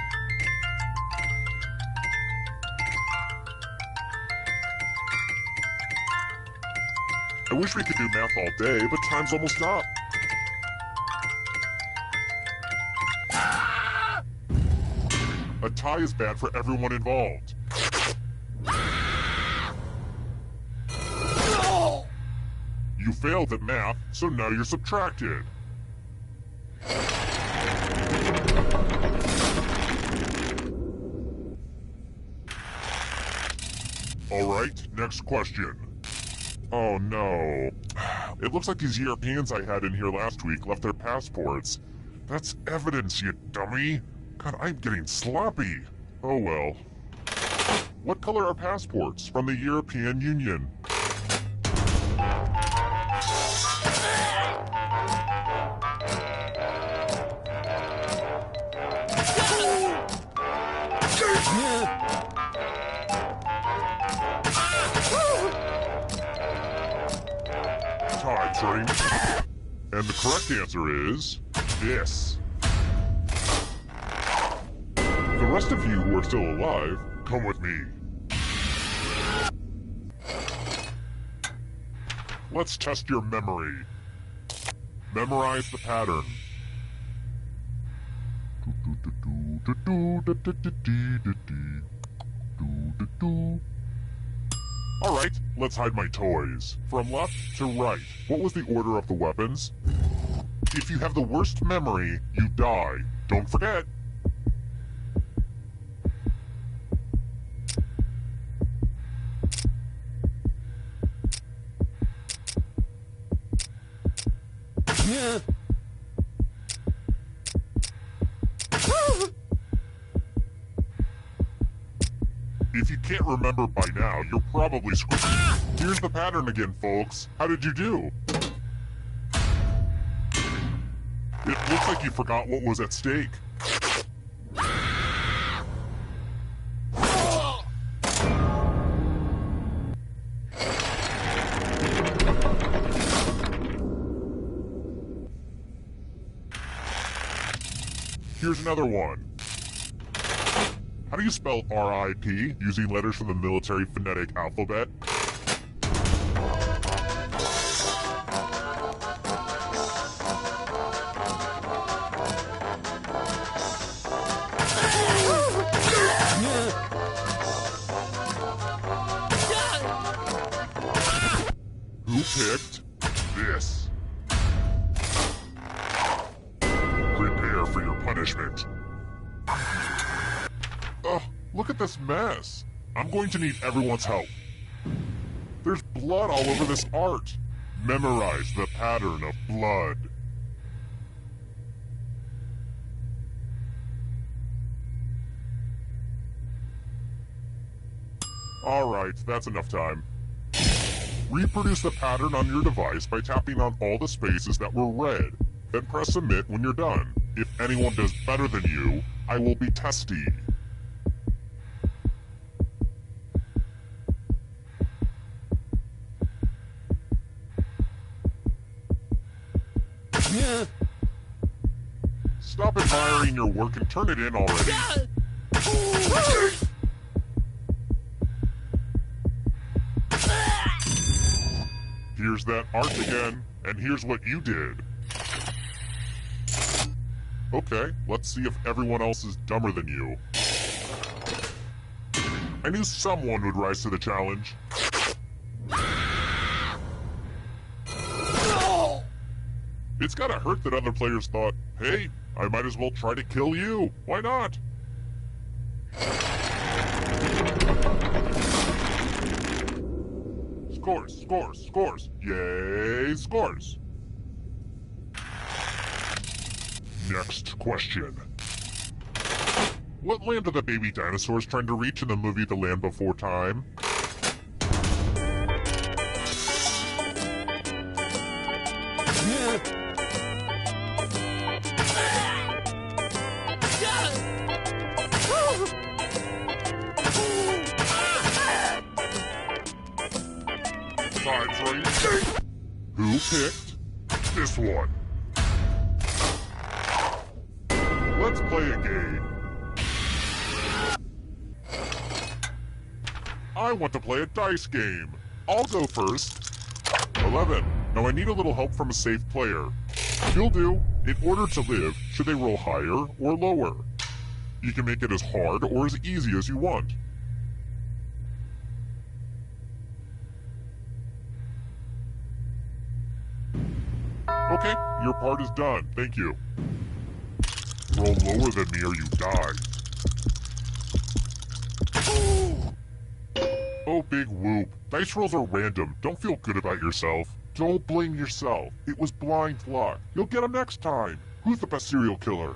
I wish we could do math all day, but time's almost up. A tie is bad for everyone involved. You failed at math, so now you're subtracted. Alright, next question. Oh no. It looks like these Europeans I had in here last week left their passports. That's evidence, you dummy. God, I'm getting sloppy. Oh well. What color are passports from the European Union? Tie train. And the correct answer is this. The rest of you who are still alive, come with me. Let's test your memory. Memorize the pattern. Alright, let's hide my toys. From left to right, what was the order of the weapons? If you have the worst memory, you die. Don't forget. If you can't remember by now, you're probably screwed. Here's the pattern again, folks. How did you do? It looks like you forgot what was at stake. Here's another one. How do you spell RIP using letters from the military phonetic alphabet? Who picked this? Prepare for your punishment. Ugh, look at this mess. I'm going to need everyone's help. There's blood all over this art. Memorize the pattern of blood. Alright, that's enough time. Reproduce the pattern on your device by tapping on all the spaces that were red. Then press submit when you're done. If anyone does better than you, I will be testy. Stop admiring your work and turn it in already. Here's that art again, and here's what you did. Okay, let's see if everyone else is dumber than you. I knew someone would rise to the challenge. It's gotta hurt that other players thought, hey, I might as well try to kill you. Why not? Scores, scores, scores. Yay, scores. Next question. What land are the baby dinosaurs trying to reach in the movie The Land Before Time? Who picked this one? I want to play a dice game. I'll go first. 11. Now I need a little help from a safe player. You'll do. In order to live, should they roll higher or lower? You can make it as hard or as easy as you want. Okay, your part is done. Thank you. Roll lower than me or you die. Oh, big whoop. Dice rolls are random. Don't feel good about yourself. Don't blame yourself. It was blind luck. You'll get them next time. Who's the best serial killer?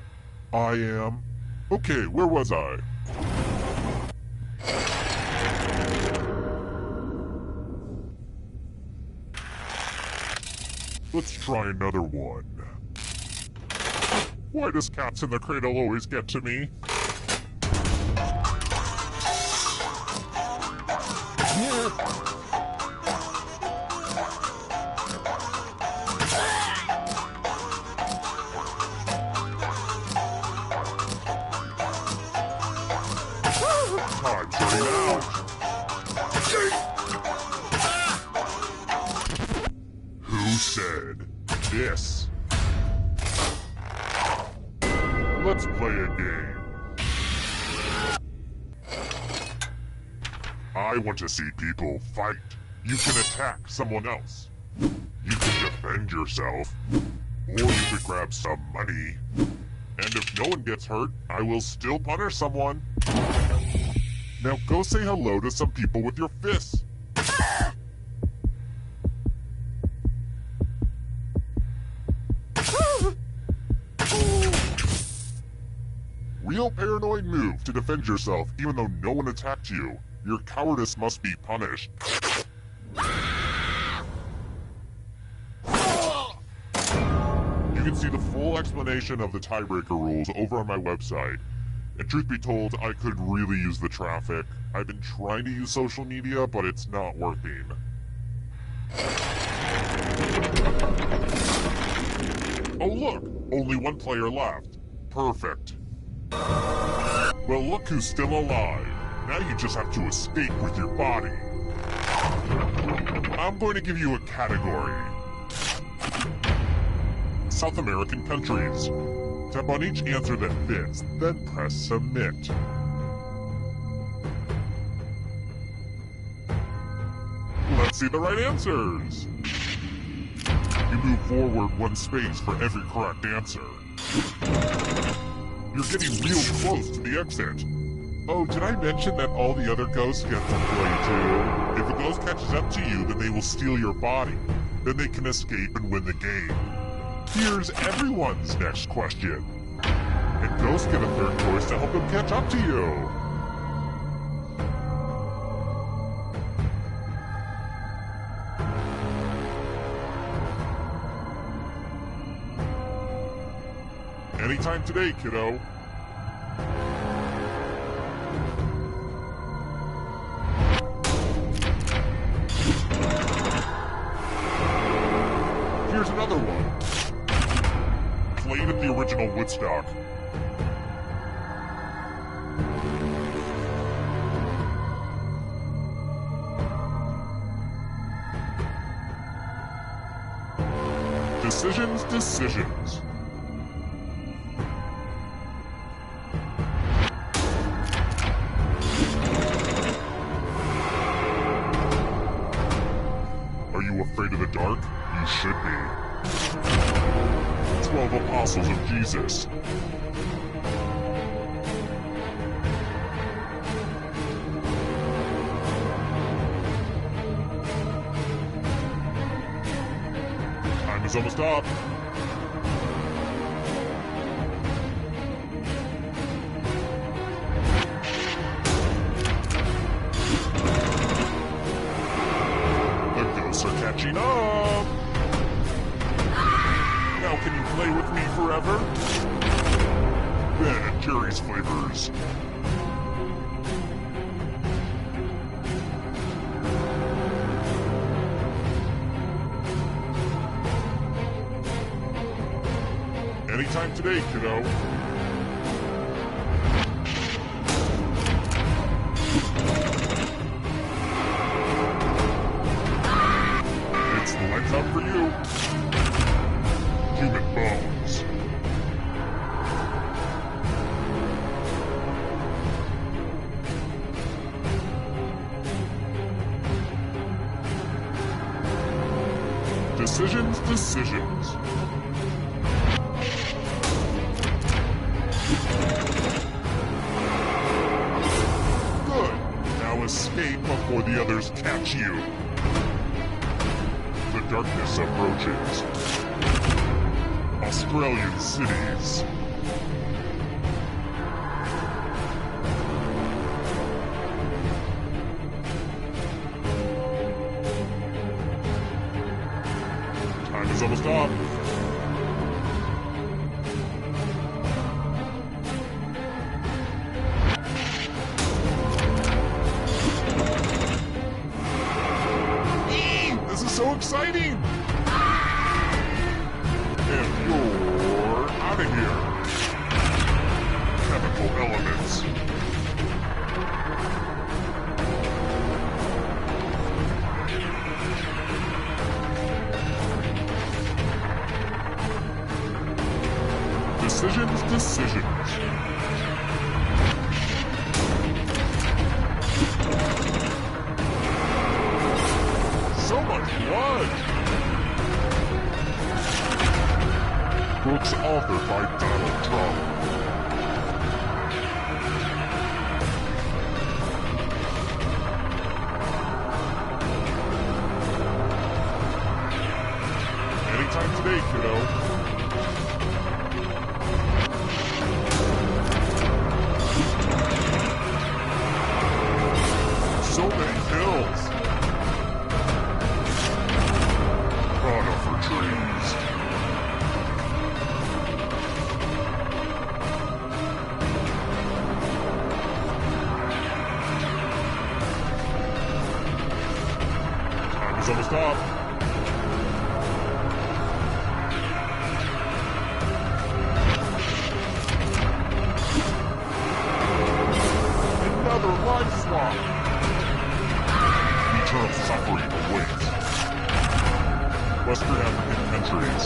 I am. Okay, where was I? Let's try another one. Why does Cats in the Cradle always get to me? Time's running out. Who said this? Let's play a game. I want to see people fight. You can attack someone else. You can defend yourself. Or you could grab some money. And if no one gets hurt, I will still punish someone. Now go say hello to some people with your fists. Real paranoid move to defend yourself even though no one attacked you. Your cowardice must be punished. You can see the full explanation of the tiebreaker rules over on my website. And truth be told, I could really use the traffic. I've been trying to use social media, but it's not working. Oh look! Only one player left. Perfect. Well, look who's still alive. Now you just have to escape with your body. I'm going to give you a category. South American countries. Tap on each answer that fits, then press submit. Let's see the right answers. You move forward one space for every correct answer. You're getting real close to the exit. Oh, did I mention that all the other ghosts get to play too? If a ghost catches up to you, then they will steal your body. Then they can escape and win the game. Here's everyone's next question. And ghosts get a third choice to help them catch up to you. Anytime today, kiddo. Here's another one. Played at the original Woodstock. Decisions. Are you afraid of the dark? You should be. 12 Apostles of Jesus. Time is almost up. Are catching up! Now can you play with me forever? Ben and Jerry's flavors. Anytime today, kiddo. Decisions, decisions. Good. Now escape before the others catch you. The darkness approaches. Australian cities. Time is almost up. This is so exciting! And you're out of here. Chemical elements. Decisions, decisions. So much blood! Books authored by Donald Trump. Anytime today, kiddo. So many kills. Prana for trees. Time is almost up. Another life swap. Eternal suffering awaits. Western African countries.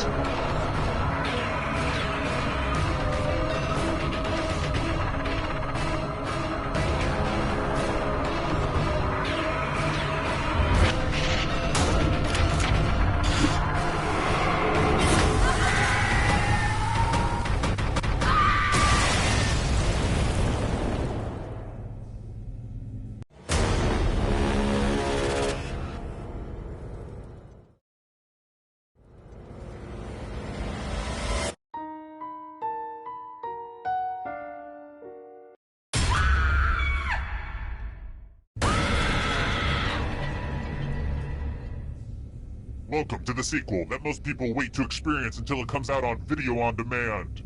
Welcome to the sequel that most people wait to experience until it comes out on video on demand.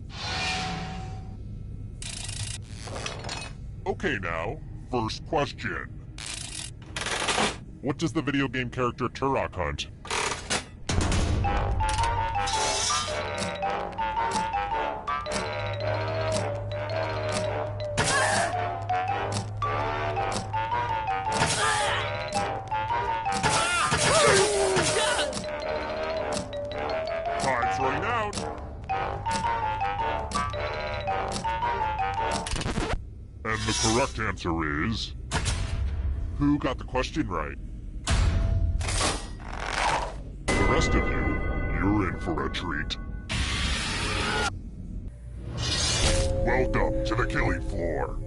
Okay now, first question. What does the video game character Turok hunt? Time's running out. And the correct answer is... Who got the question right? The rest of you, you're in for a treat. Welcome to the killing floor.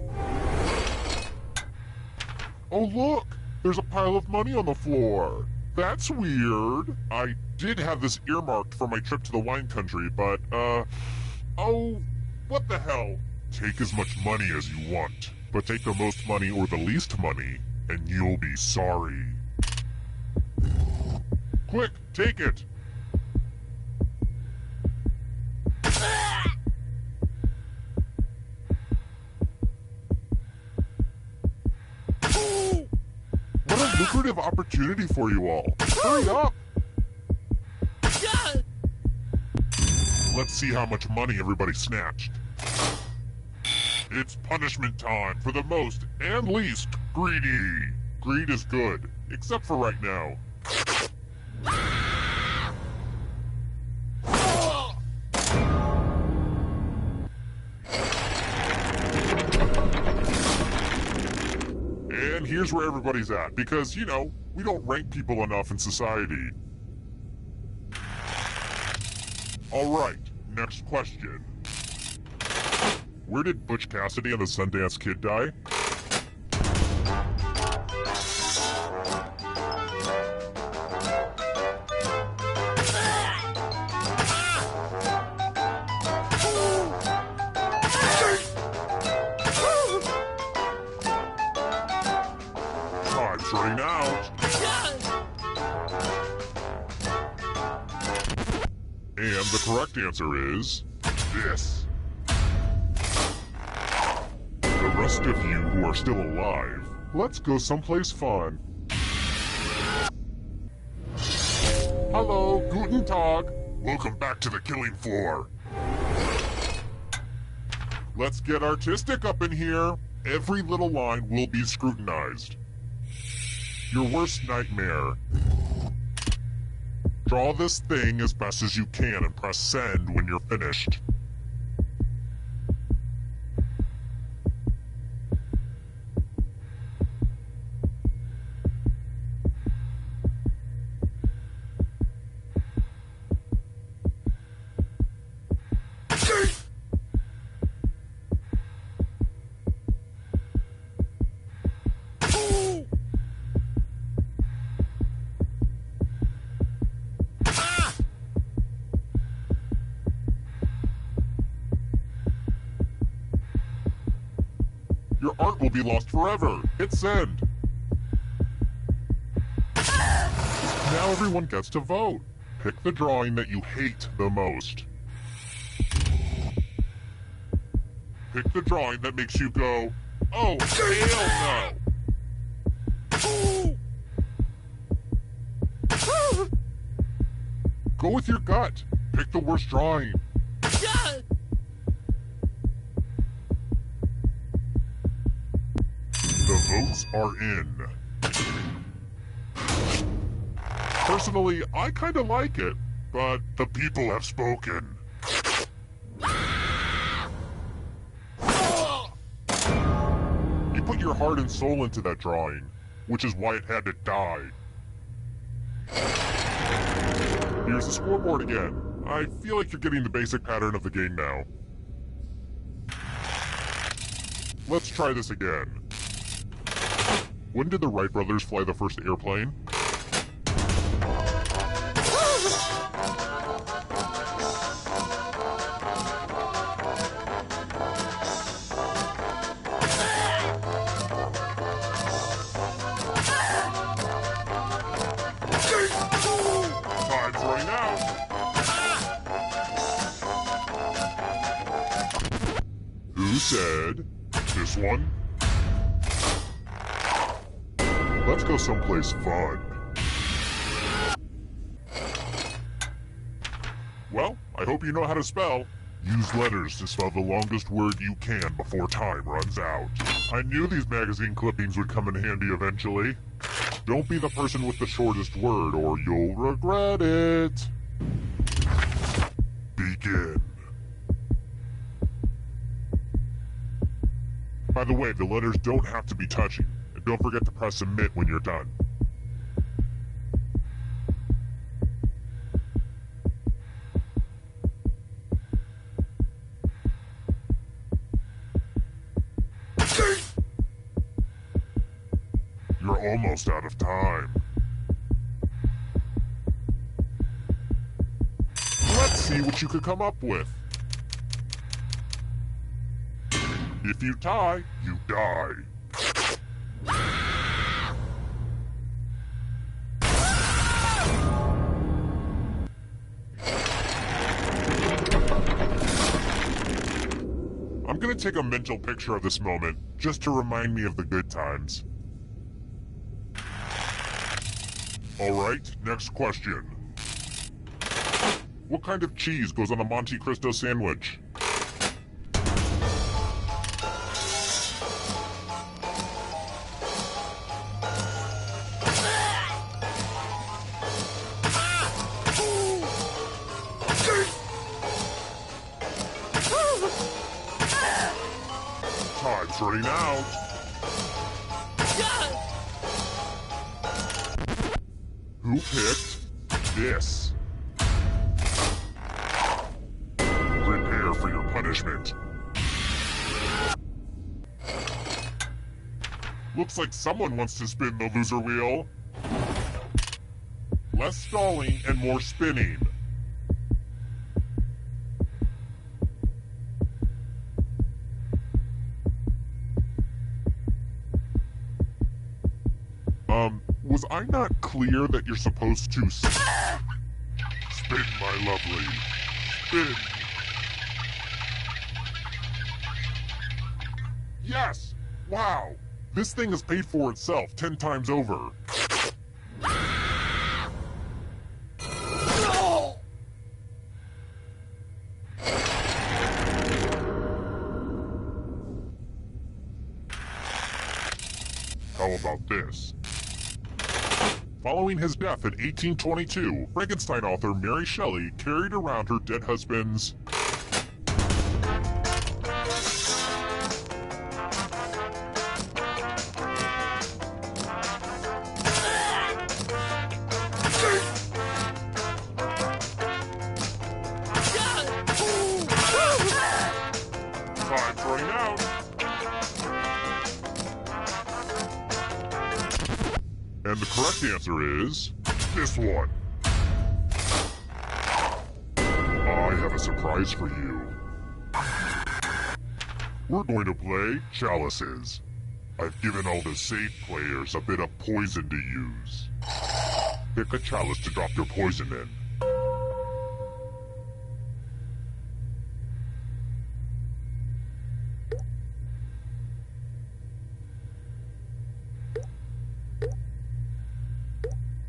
Oh look! There's a pile of money on the floor. That's weird. I did have this earmarked for my trip to the wine country, but, oh, what the hell? Take as much money as you want, but take the most money or the least money, and you'll be sorry. Quick, take it! What a lucrative opportunity for you all. Hurry up! Let's see how much money everybody snatched. It's punishment time for the most and least greedy. Greed is good, except for right now. And here's where everybody's at, because, you know, we don't rank people enough in society. Alright, next question. Where did Butch Cassidy and the Sundance Kid die? Time's running out. And the correct answer is this. The rest of you who are still alive, let's go someplace fun. Hello, Guten Tag. Welcome back to the killing floor. Let's get artistic up in here. Every little line will be scrutinized. Your worst nightmare. Draw this thing as best as you can and press send when you're finished. Your art will be lost forever. Hit send. Now everyone gets to vote. Pick the drawing that you hate the most. Pick the drawing that makes you go, oh, hell no! Go with your gut. Pick the worst drawing. The votes are in. Personally, I kinda like it, but the people have spoken. You put your heart and soul into that drawing, which is why it had to die. Here's the scoreboard again. I feel like you're getting the basic pattern of the game now. Let's try this again. When did the Wright brothers fly the first airplane? Time's running out. Who said this one? Let's go someplace fun. Well, I hope you know how to spell. Use letters to spell the longest word you can before time runs out. I knew these magazine clippings would come in handy eventually. Don't be the person with the shortest word or you'll regret it. Begin. By the way, the letters don't have to be touching. And don't forget to press submit when you're done. You're almost out of time. Let's see what you could come up with. If you tie, you die. I'm gonna take a mental picture of this moment, just to remind me of the good times. Alright, next question. What kind of cheese goes on a Monte Cristo sandwich? Time's running out. Who picked this? Looks like someone wants to spin the loser wheel. Less stalling and more spinning. Was I not clear that you're supposed to spin, my lovely? Spin. Yes! Wow! This thing has paid for itself 10 times over. How about this? Following his death in 1822, Frankenstein author Mary Shelley carried around her dead husband's time's running out. And the correct answer is this one. I have a surprise for you. We're going to play Chalices. I've given all the safe players a bit of poison to use. Pick a chalice to drop your poison in.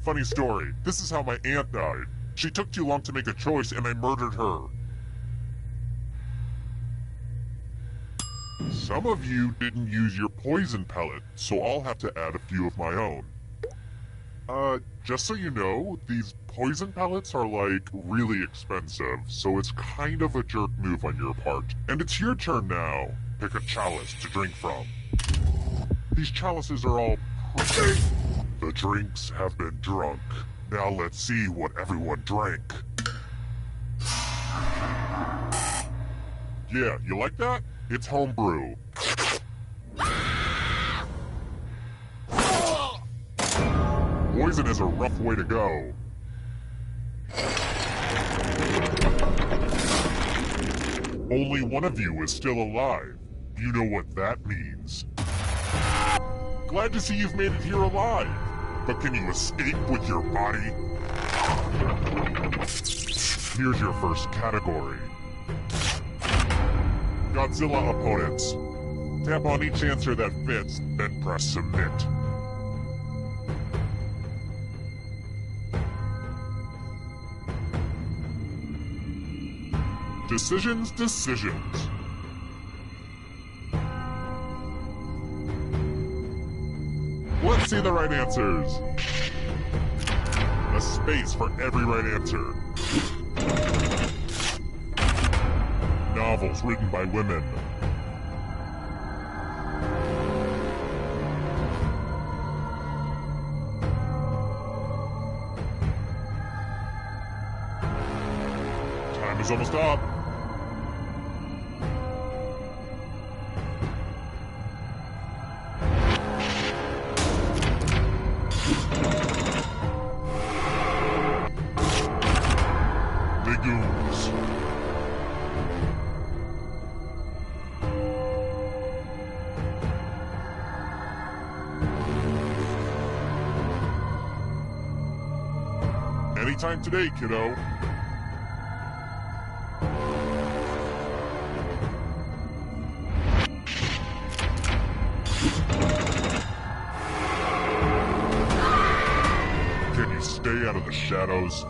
Funny story, this is how my aunt died. She took too long to make a choice and I murdered her. Some of you didn't use your poison pellet, so I'll have to add a few of my own. Just so you know, these poison pellets are like really expensive, so it's kind of a jerk move on your part. And it's your turn now. Pick a chalice to drink from. These chalices are all pretty. The drinks have been drunk. Now let's see what everyone drank. Yeah, you like that? It's homebrew. Poison is a rough way to go. Only one of you is still alive. You know what that means. Glad to see you've made it here alive. But can you escape with your body? Here's your first category. Godzilla opponents. Tap on each answer that fits, then press submit. Decisions. Let's see the right answers. A space for every right answer. Novels written by women. Time is almost up. Legumes. Anytime today, kiddo. Can you stay out of the shadows?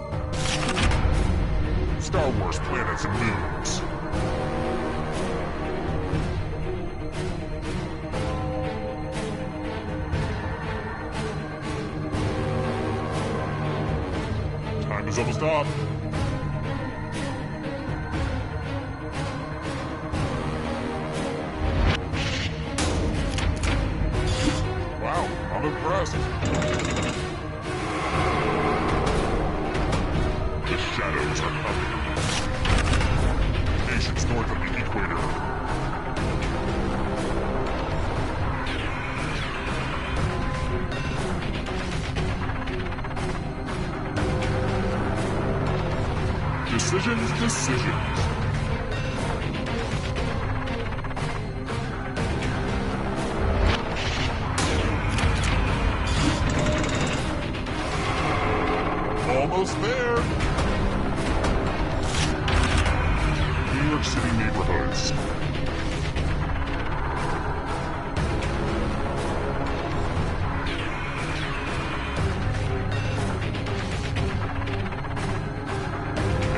Star Wars planets and moons. Time is almost up. Wow, I'm impressed. The shadows are coming. Nations north of the equator. Decisions. Almost there. New York City neighborhoods.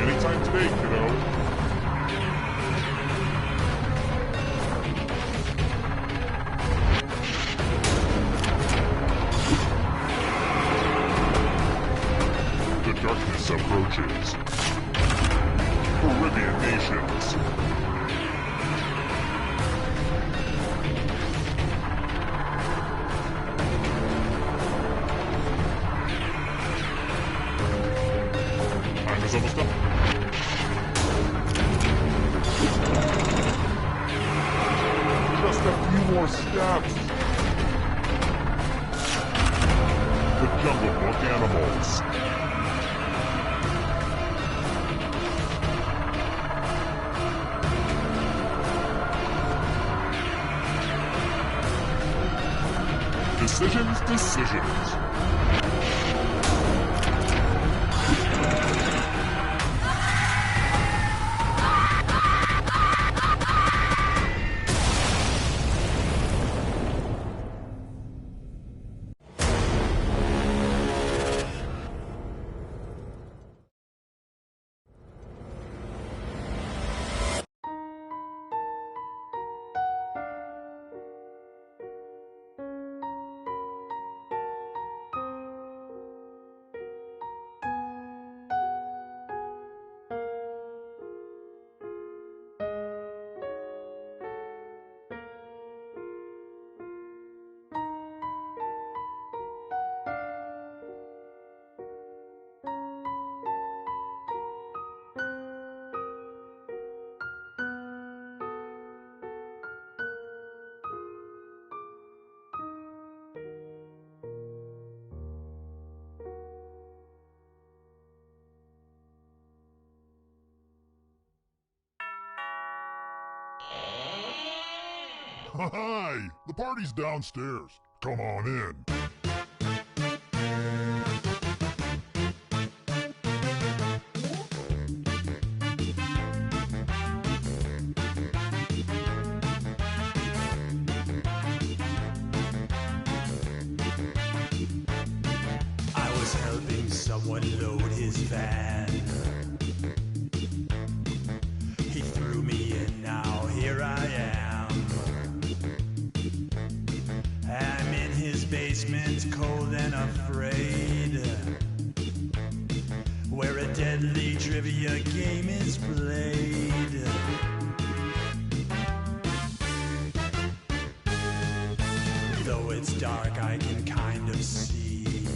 Anytime today, kiddo. Darkness approaches. Caribbean nations. Time is almost up. Just a few more steps. The Jungle Book animals. Decisions.
Hi! The party's downstairs. Come on in.
I was helping someone load his van. He threw me in, now here I am. I'm in his basement, cold and afraid, where a deadly trivia game is played. Though it's dark, I can kind of see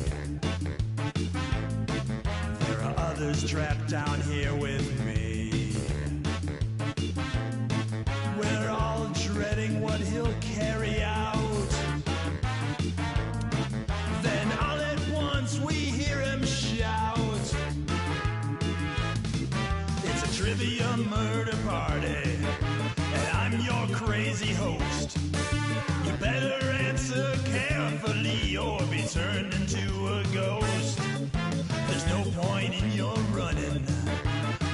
there are others trapped down here with me. We're all dreading what he'll carry out. Then all at once we hear him shout. It's a trivia murder party, and I'm your crazy host. You better answer carefully or be turned into a ghost. There's no point in your running,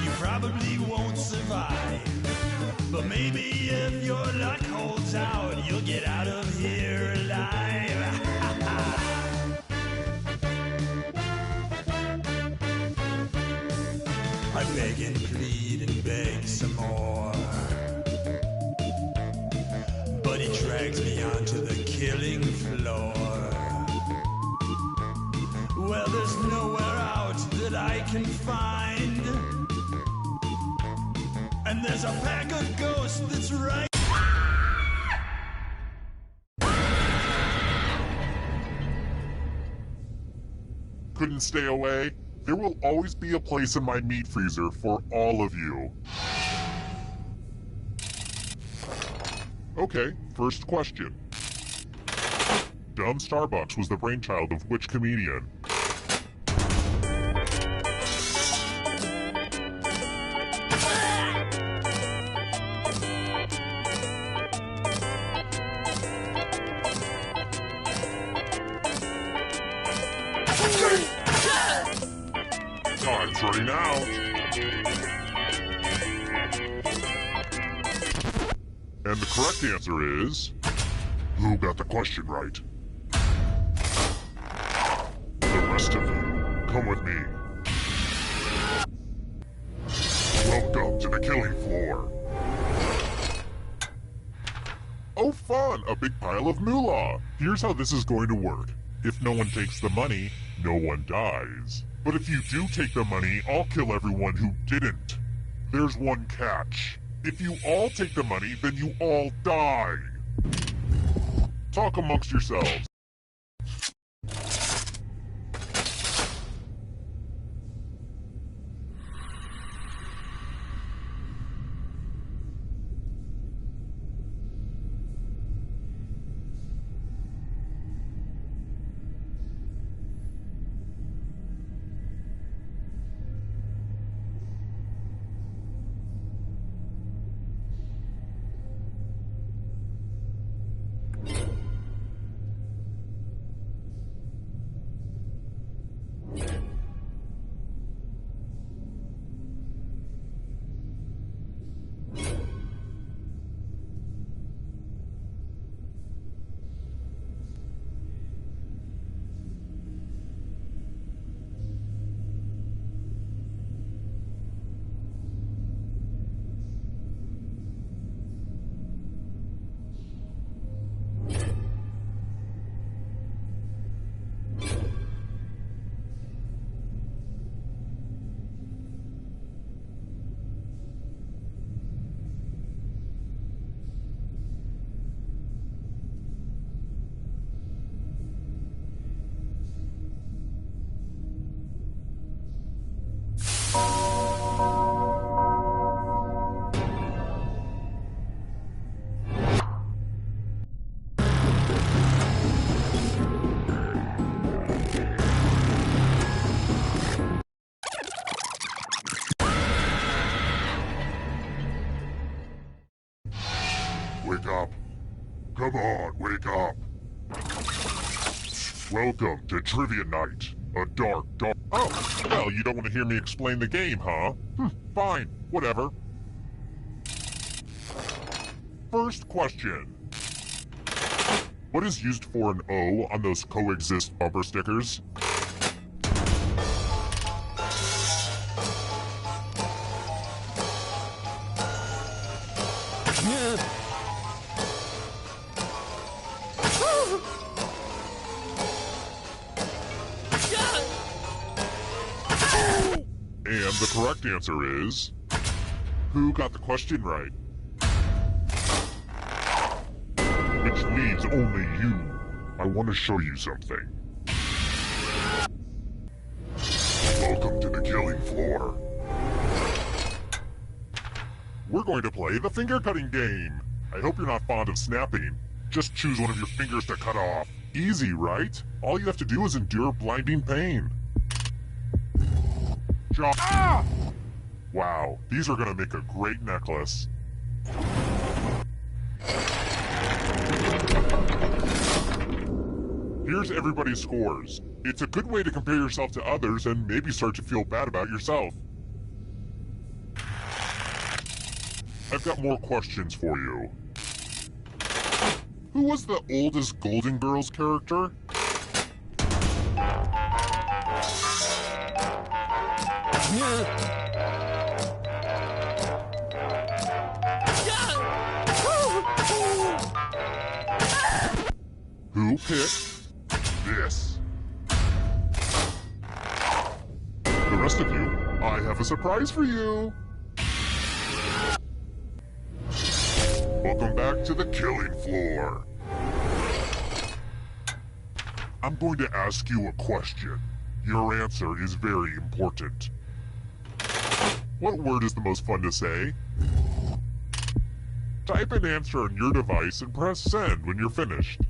you probably won't survive. But maybe if your luck holds out, you'll get out of here alive. I beg and plead and beg some more, but he drags me onto the killing floor. Well, there's nowhere out that I can find, and there's a pack of ghosts that's right.
Couldn't stay away? There will always be a place in my meat freezer for all of you. Okay, first question. Dumb Starbucks was the brainchild of which comedian? Ready now. And the correct answer is... Who got the question right? The rest of you, come with me. Welcome to the killing floor. Oh fun, a big pile of moolah. Here's how this is going to work. If no one takes the money, no one dies. But if you do take the money, I'll kill everyone who didn't. There's one catch. If you all take the money, then you all die. Talk amongst yourselves. Wake up. Come on, wake up. Welcome to Trivia Night. A dark... Oh, well, you don't want to hear me explain the game, huh? Fine, whatever. First question. What is used for an O on those coexist bumper stickers? And the correct answer is... Who got the question right? Which leaves only you. I want to show you something. Welcome to the killing floor. We're going to play the finger-cutting game. I hope you're not fond of snapping. Just choose one of your fingers to cut off. Easy, right? All you have to do is endure blinding pain. Ah! Wow, these are gonna make a great necklace. Here's everybody's scores. It's a good way to compare yourself to others and maybe start to feel bad about yourself. I've got more questions for you. Who was the oldest Golden Girls character? Who picked this? The rest of you, I have a surprise for you. Welcome back to the killing floor. I'm going to ask you a question. Your answer is very important. What word is the most fun to say? Type an answer on your device and press send when you're finished.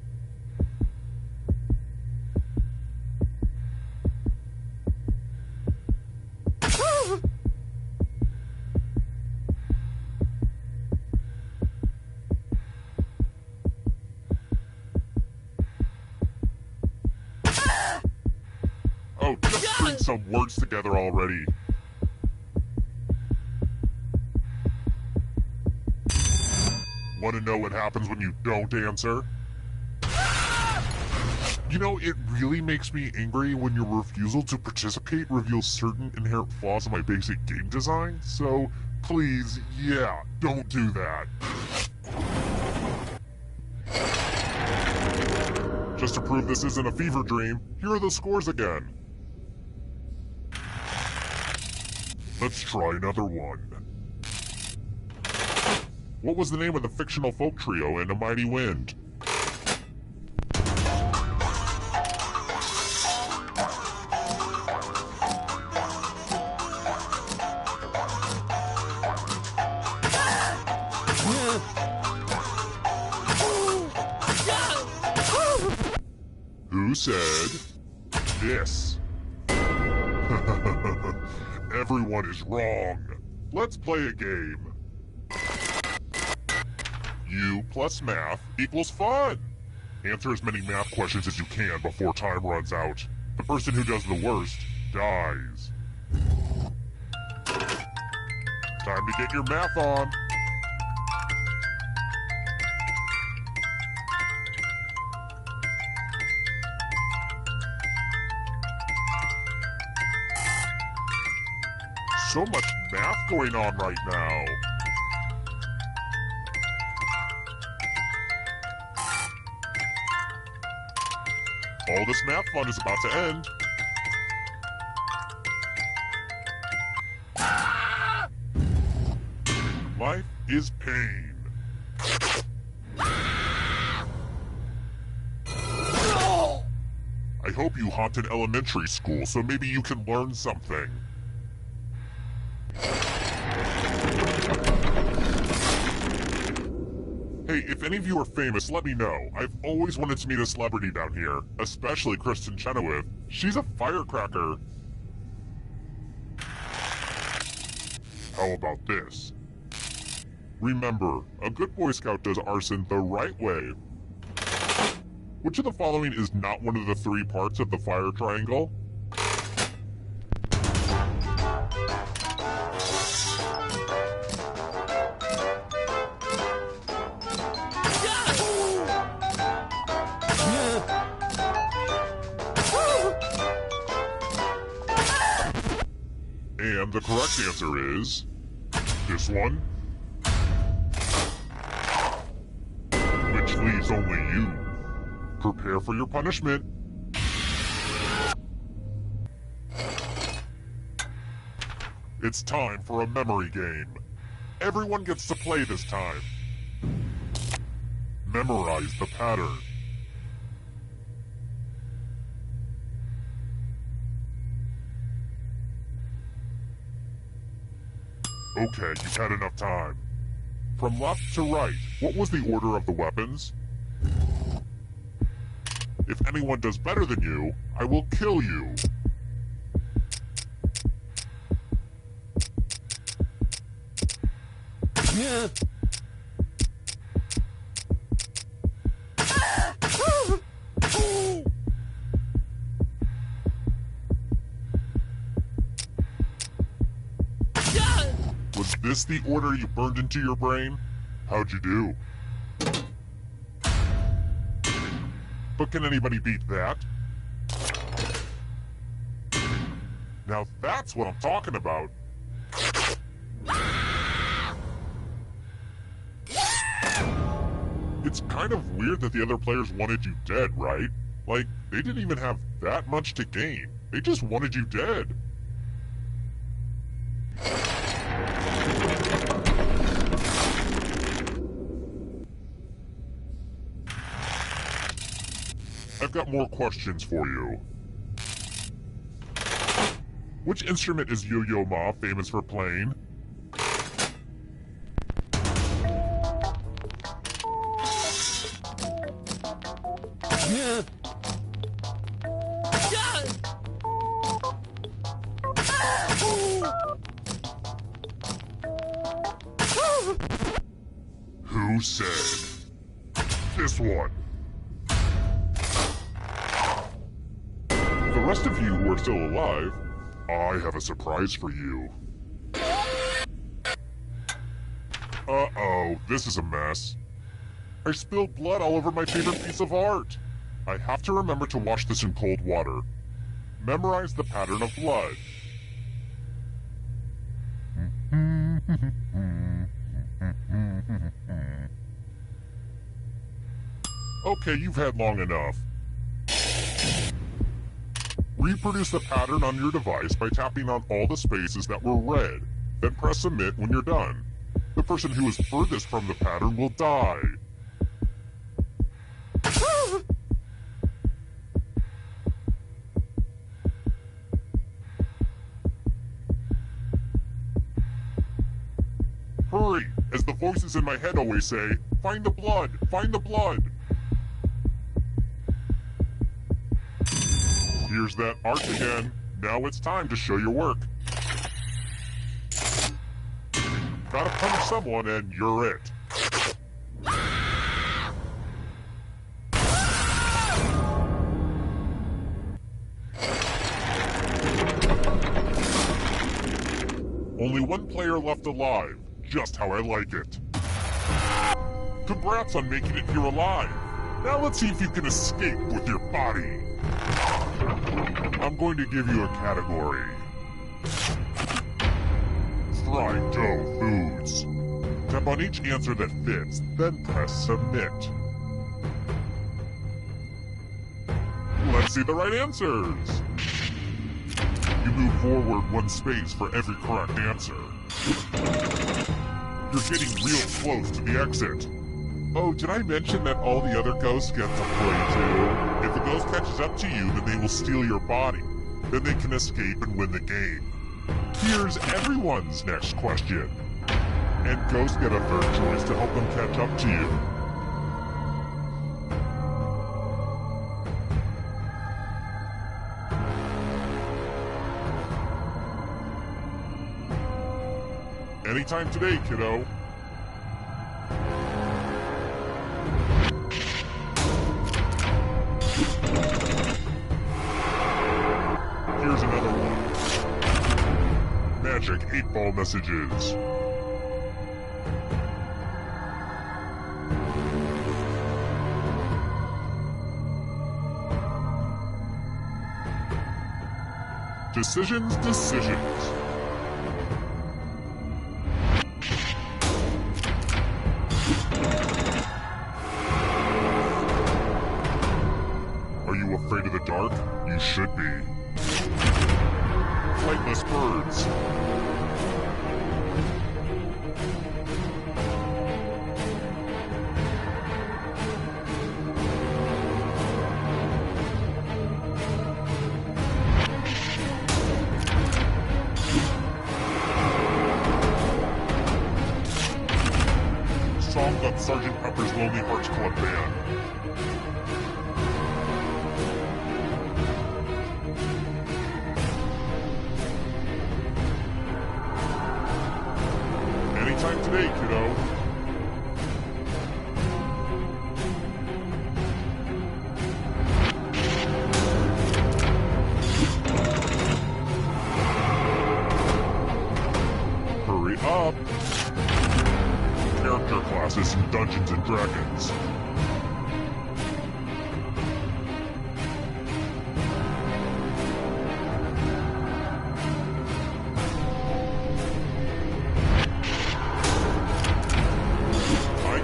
Oh, just string some words together already. Want to know what happens when you don't answer? You know, it really makes me angry when your refusal to participate reveals certain inherent flaws in my basic game design, so please, yeah, don't do that. Just to prove this isn't a fever dream, here are the scores again. Let's try another one. What was the name of the fictional folk trio in A Mighty Wind? Who said this? Everyone is wrong. Let's play a game. U plus math equals fun. Answer as many math questions as you can before time runs out. The person who does the worst dies. Time to get your math on. So much math going on right now. All this math fun is about to end. Life is pain. I hope you haunt an elementary school so maybe you can learn something. Hey, if any of you are famous, let me know. I've always wanted to meet a celebrity down here, especially Kristen Chenoweth. She's a firecracker. How about this? Remember, a good Boy Scout does arson the right way. Which of the following is not one of the three parts of the fire triangle? And the correct answer is this one, which leaves only you. Prepare for your punishment. It's time for a memory game. Everyone gets to play this time. Memorize the pattern. Okay, you've had enough time. From left to right, what was the order of the weapons? If anyone does better than you, I will kill you.
Yeah.
Was this the order you burned into your brain? How'd you do? But can anybody beat that? Now that's what I'm talking about. It's kind of weird that the other players wanted you dead, right? Like, they didn't even have that much to gain. They just wanted you dead. I've got more questions for you. Which instrument is Yo-Yo Ma famous for playing?
Yeah.
Who said this one? The rest of you who are still alive, I have a surprise for you. Uh-oh, this is a mess. I spilled blood all over my favorite piece of art. I have to remember to wash this in cold water. Memorize the pattern of blood. Okay, you've had long enough. Reproduce the pattern on your device by tapping on all the spaces that were red. Then press submit when you're done. The person who is furthest from the pattern will die. Hurry! As the voices in my head always say, find the blood! Find the blood! Here's that art again. Now it's time to show your work. Gotta punish someone and you're it. Only one player left alive. Just how I like it. Congrats on making it here alive. Now let's see if you can escape with your body. I'm going to give you a category. Fried dough foods. Tap on each answer that fits, then press submit. Let's see the right answers. You move forward one space for every correct answer. You're getting real close to the exit. Oh, did I mention that all the other ghosts get to play too? If a ghost catches up to you, then they will steal your body. Then they can escape and win the game. Here's everyone's next question. And ghosts get a third choice to help them catch up to you. Anytime today, kiddo. Here's another one. Magic 8-ball messages. Decisions, decisions. Are you afraid of the dark? You should be. Flightless birds. Song of Sgt. Pepper's Lonely Hearts Club Band. Anytime today, kiddo. Hurry up. Character classes in Dungeons and Dragons.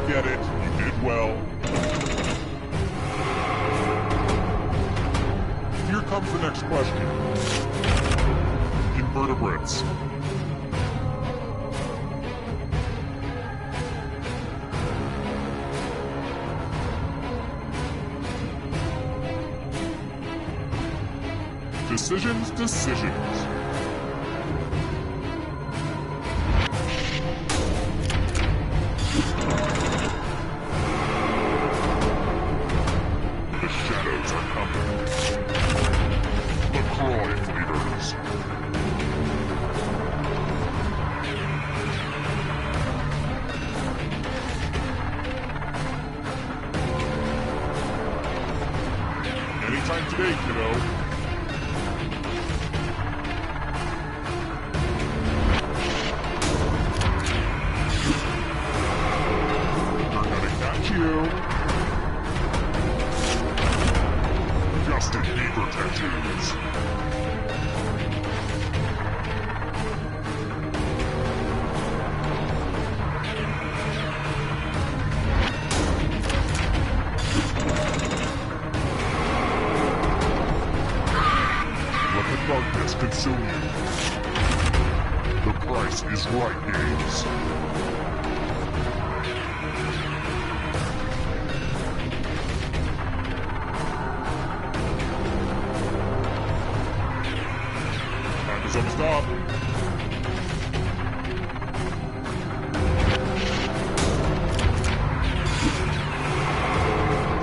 Get it. You did well. Here comes the next question. Invertebrates. Decisions, decisions. The shadows are coming. LaCroix leaders. Anytime today, kiddo. We're gonna catch you. Justin Bieber tattoos. Let the darkness consume you. The price is right, games. Time is almost up.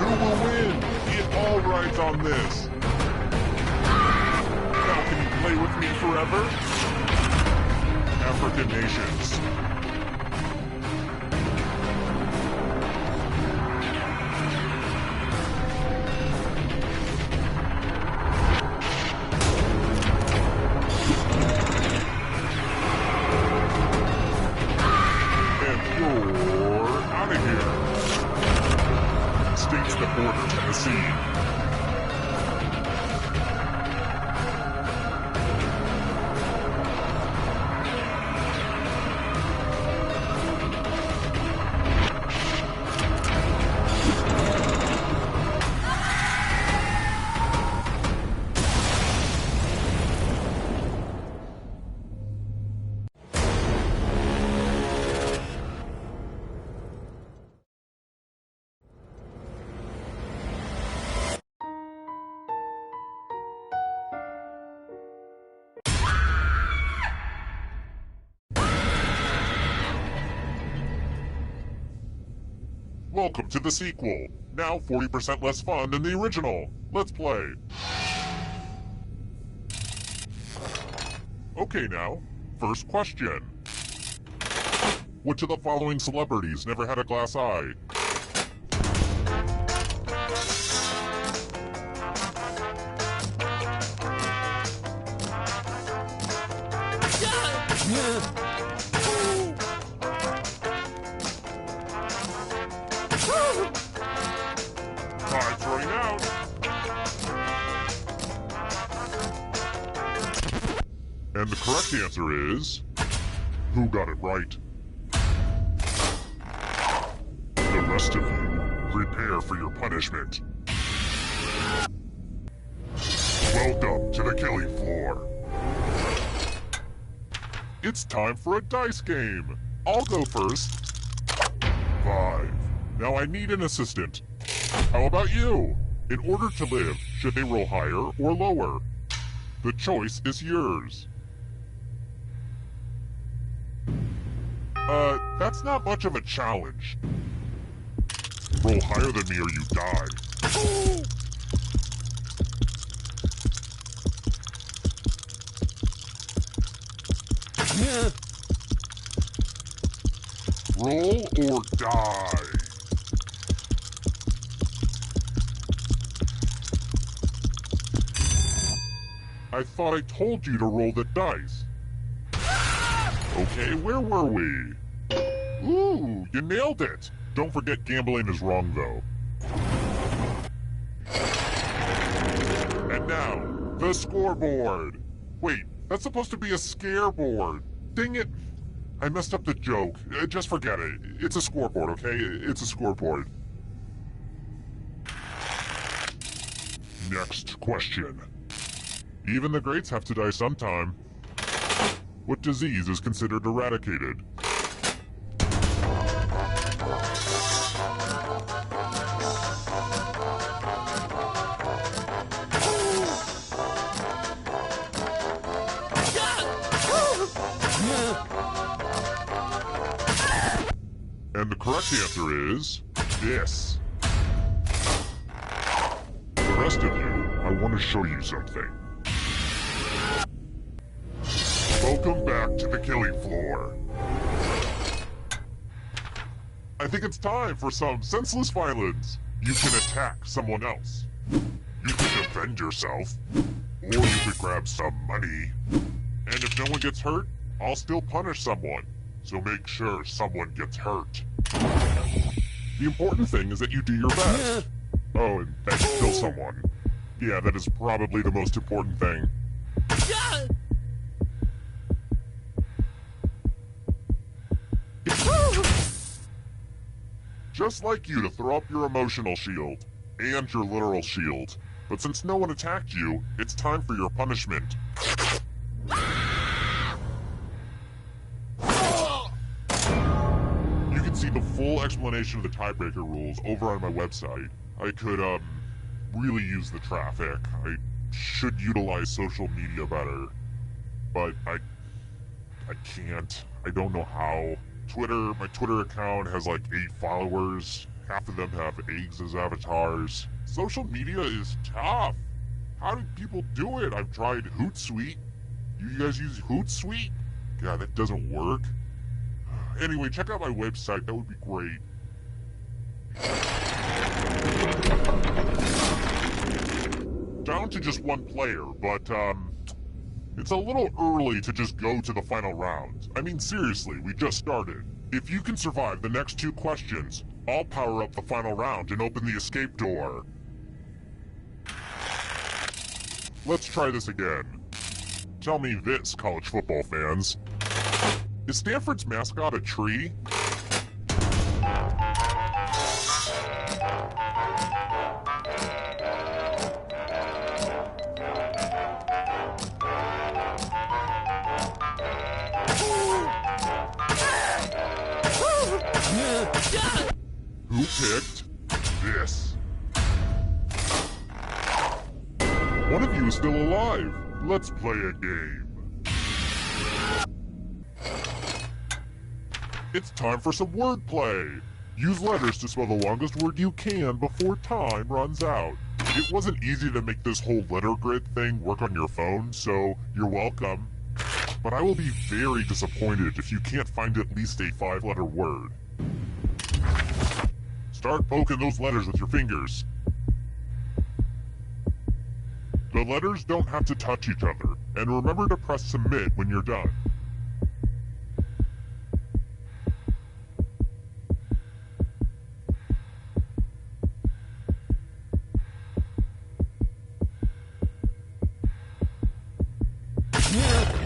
Who will win? It all rides on this. Now can you play with me forever? African nations. And you're out of here. States that border Tennessee. Welcome to the sequel. Now 40% less fun than the original. Let's play. Okay now, first question. Which of the following celebrities never had a glass eye? Time's running out. And the correct answer is... Who got it right? The rest of you, prepare for your punishment. Welcome to the killing floor. It's time for a dice game. I'll go first. 5. Now I need an assistant. How about you? In order to live, should they roll higher or lower? The choice is yours. That's not much of a challenge. Roll higher than me or you die. Roll or die. I thought I told you to roll the dice. Okay, where were we? Ooh, you nailed it. Don't forget gambling is wrong, though. And now, the scoreboard. Wait, that's supposed to be a scare board. Dang it. I messed up the joke. Just forget it. It's a scoreboard, okay? It's a scoreboard. Next question. Even the greats have to die sometime. What disease is considered eradicated? And the correct answer is this. The rest of you, I want to show you something. Welcome back to the killing floor. I think it's time for some senseless violence. You can attack someone else. You can defend yourself. Or you could grab some money. And if no one gets hurt, I'll still punish someone. So make sure someone gets hurt. The important thing is that you do your best. Oh, and kill someone. Yeah, that is probably the most important thing. Just like you to throw up your emotional shield, and your literal shield. But since no one attacked you, it's time for your punishment. You can see the full explanation of the tiebreaker rules over on my website. I could, really use the traffic. I should utilize social media better. But I can't. I don't know how. My Twitter account has like 8 followers. Half of them have eggs as avatars. Social media is tough. How do people do it? I've tried Hootsuite. You guys use Hootsuite? God, that doesn't work. Anyway, check out my website. That would be great. Down to just one player, but, it's a little early to just go to the final round. I mean, seriously, we just started. If you can survive the next 2 questions, I'll power up the final round and open the escape door. Let's try this again. Tell me this, college football fans. Is Stanford's mascot a tree? Who picked this? One of you is still alive. Let's play a game. It's time for some wordplay. Use letters to spell the longest word you can before time runs out. It wasn't easy to make this whole letter grid thing work on your phone, so you're welcome. But I will be very disappointed if you can't find at least a 5-letter word. Start poking those letters with your fingers. The letters don't have to touch each other, and remember to press submit when you're done.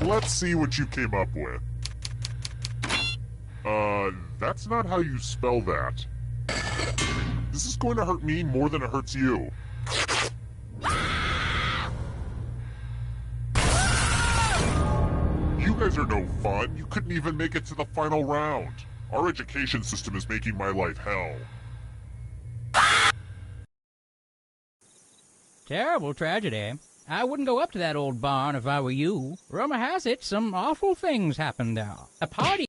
Let's see what you came up with. That's not how you spell that. This is going to hurt me more than it hurts you. You guys are no fun. You couldn't even make it to the final round. Our education system is making my life hell.
Terrible tragedy. I wouldn't go up to that old barn if I were you. Rumor has it some awful things happened there. A party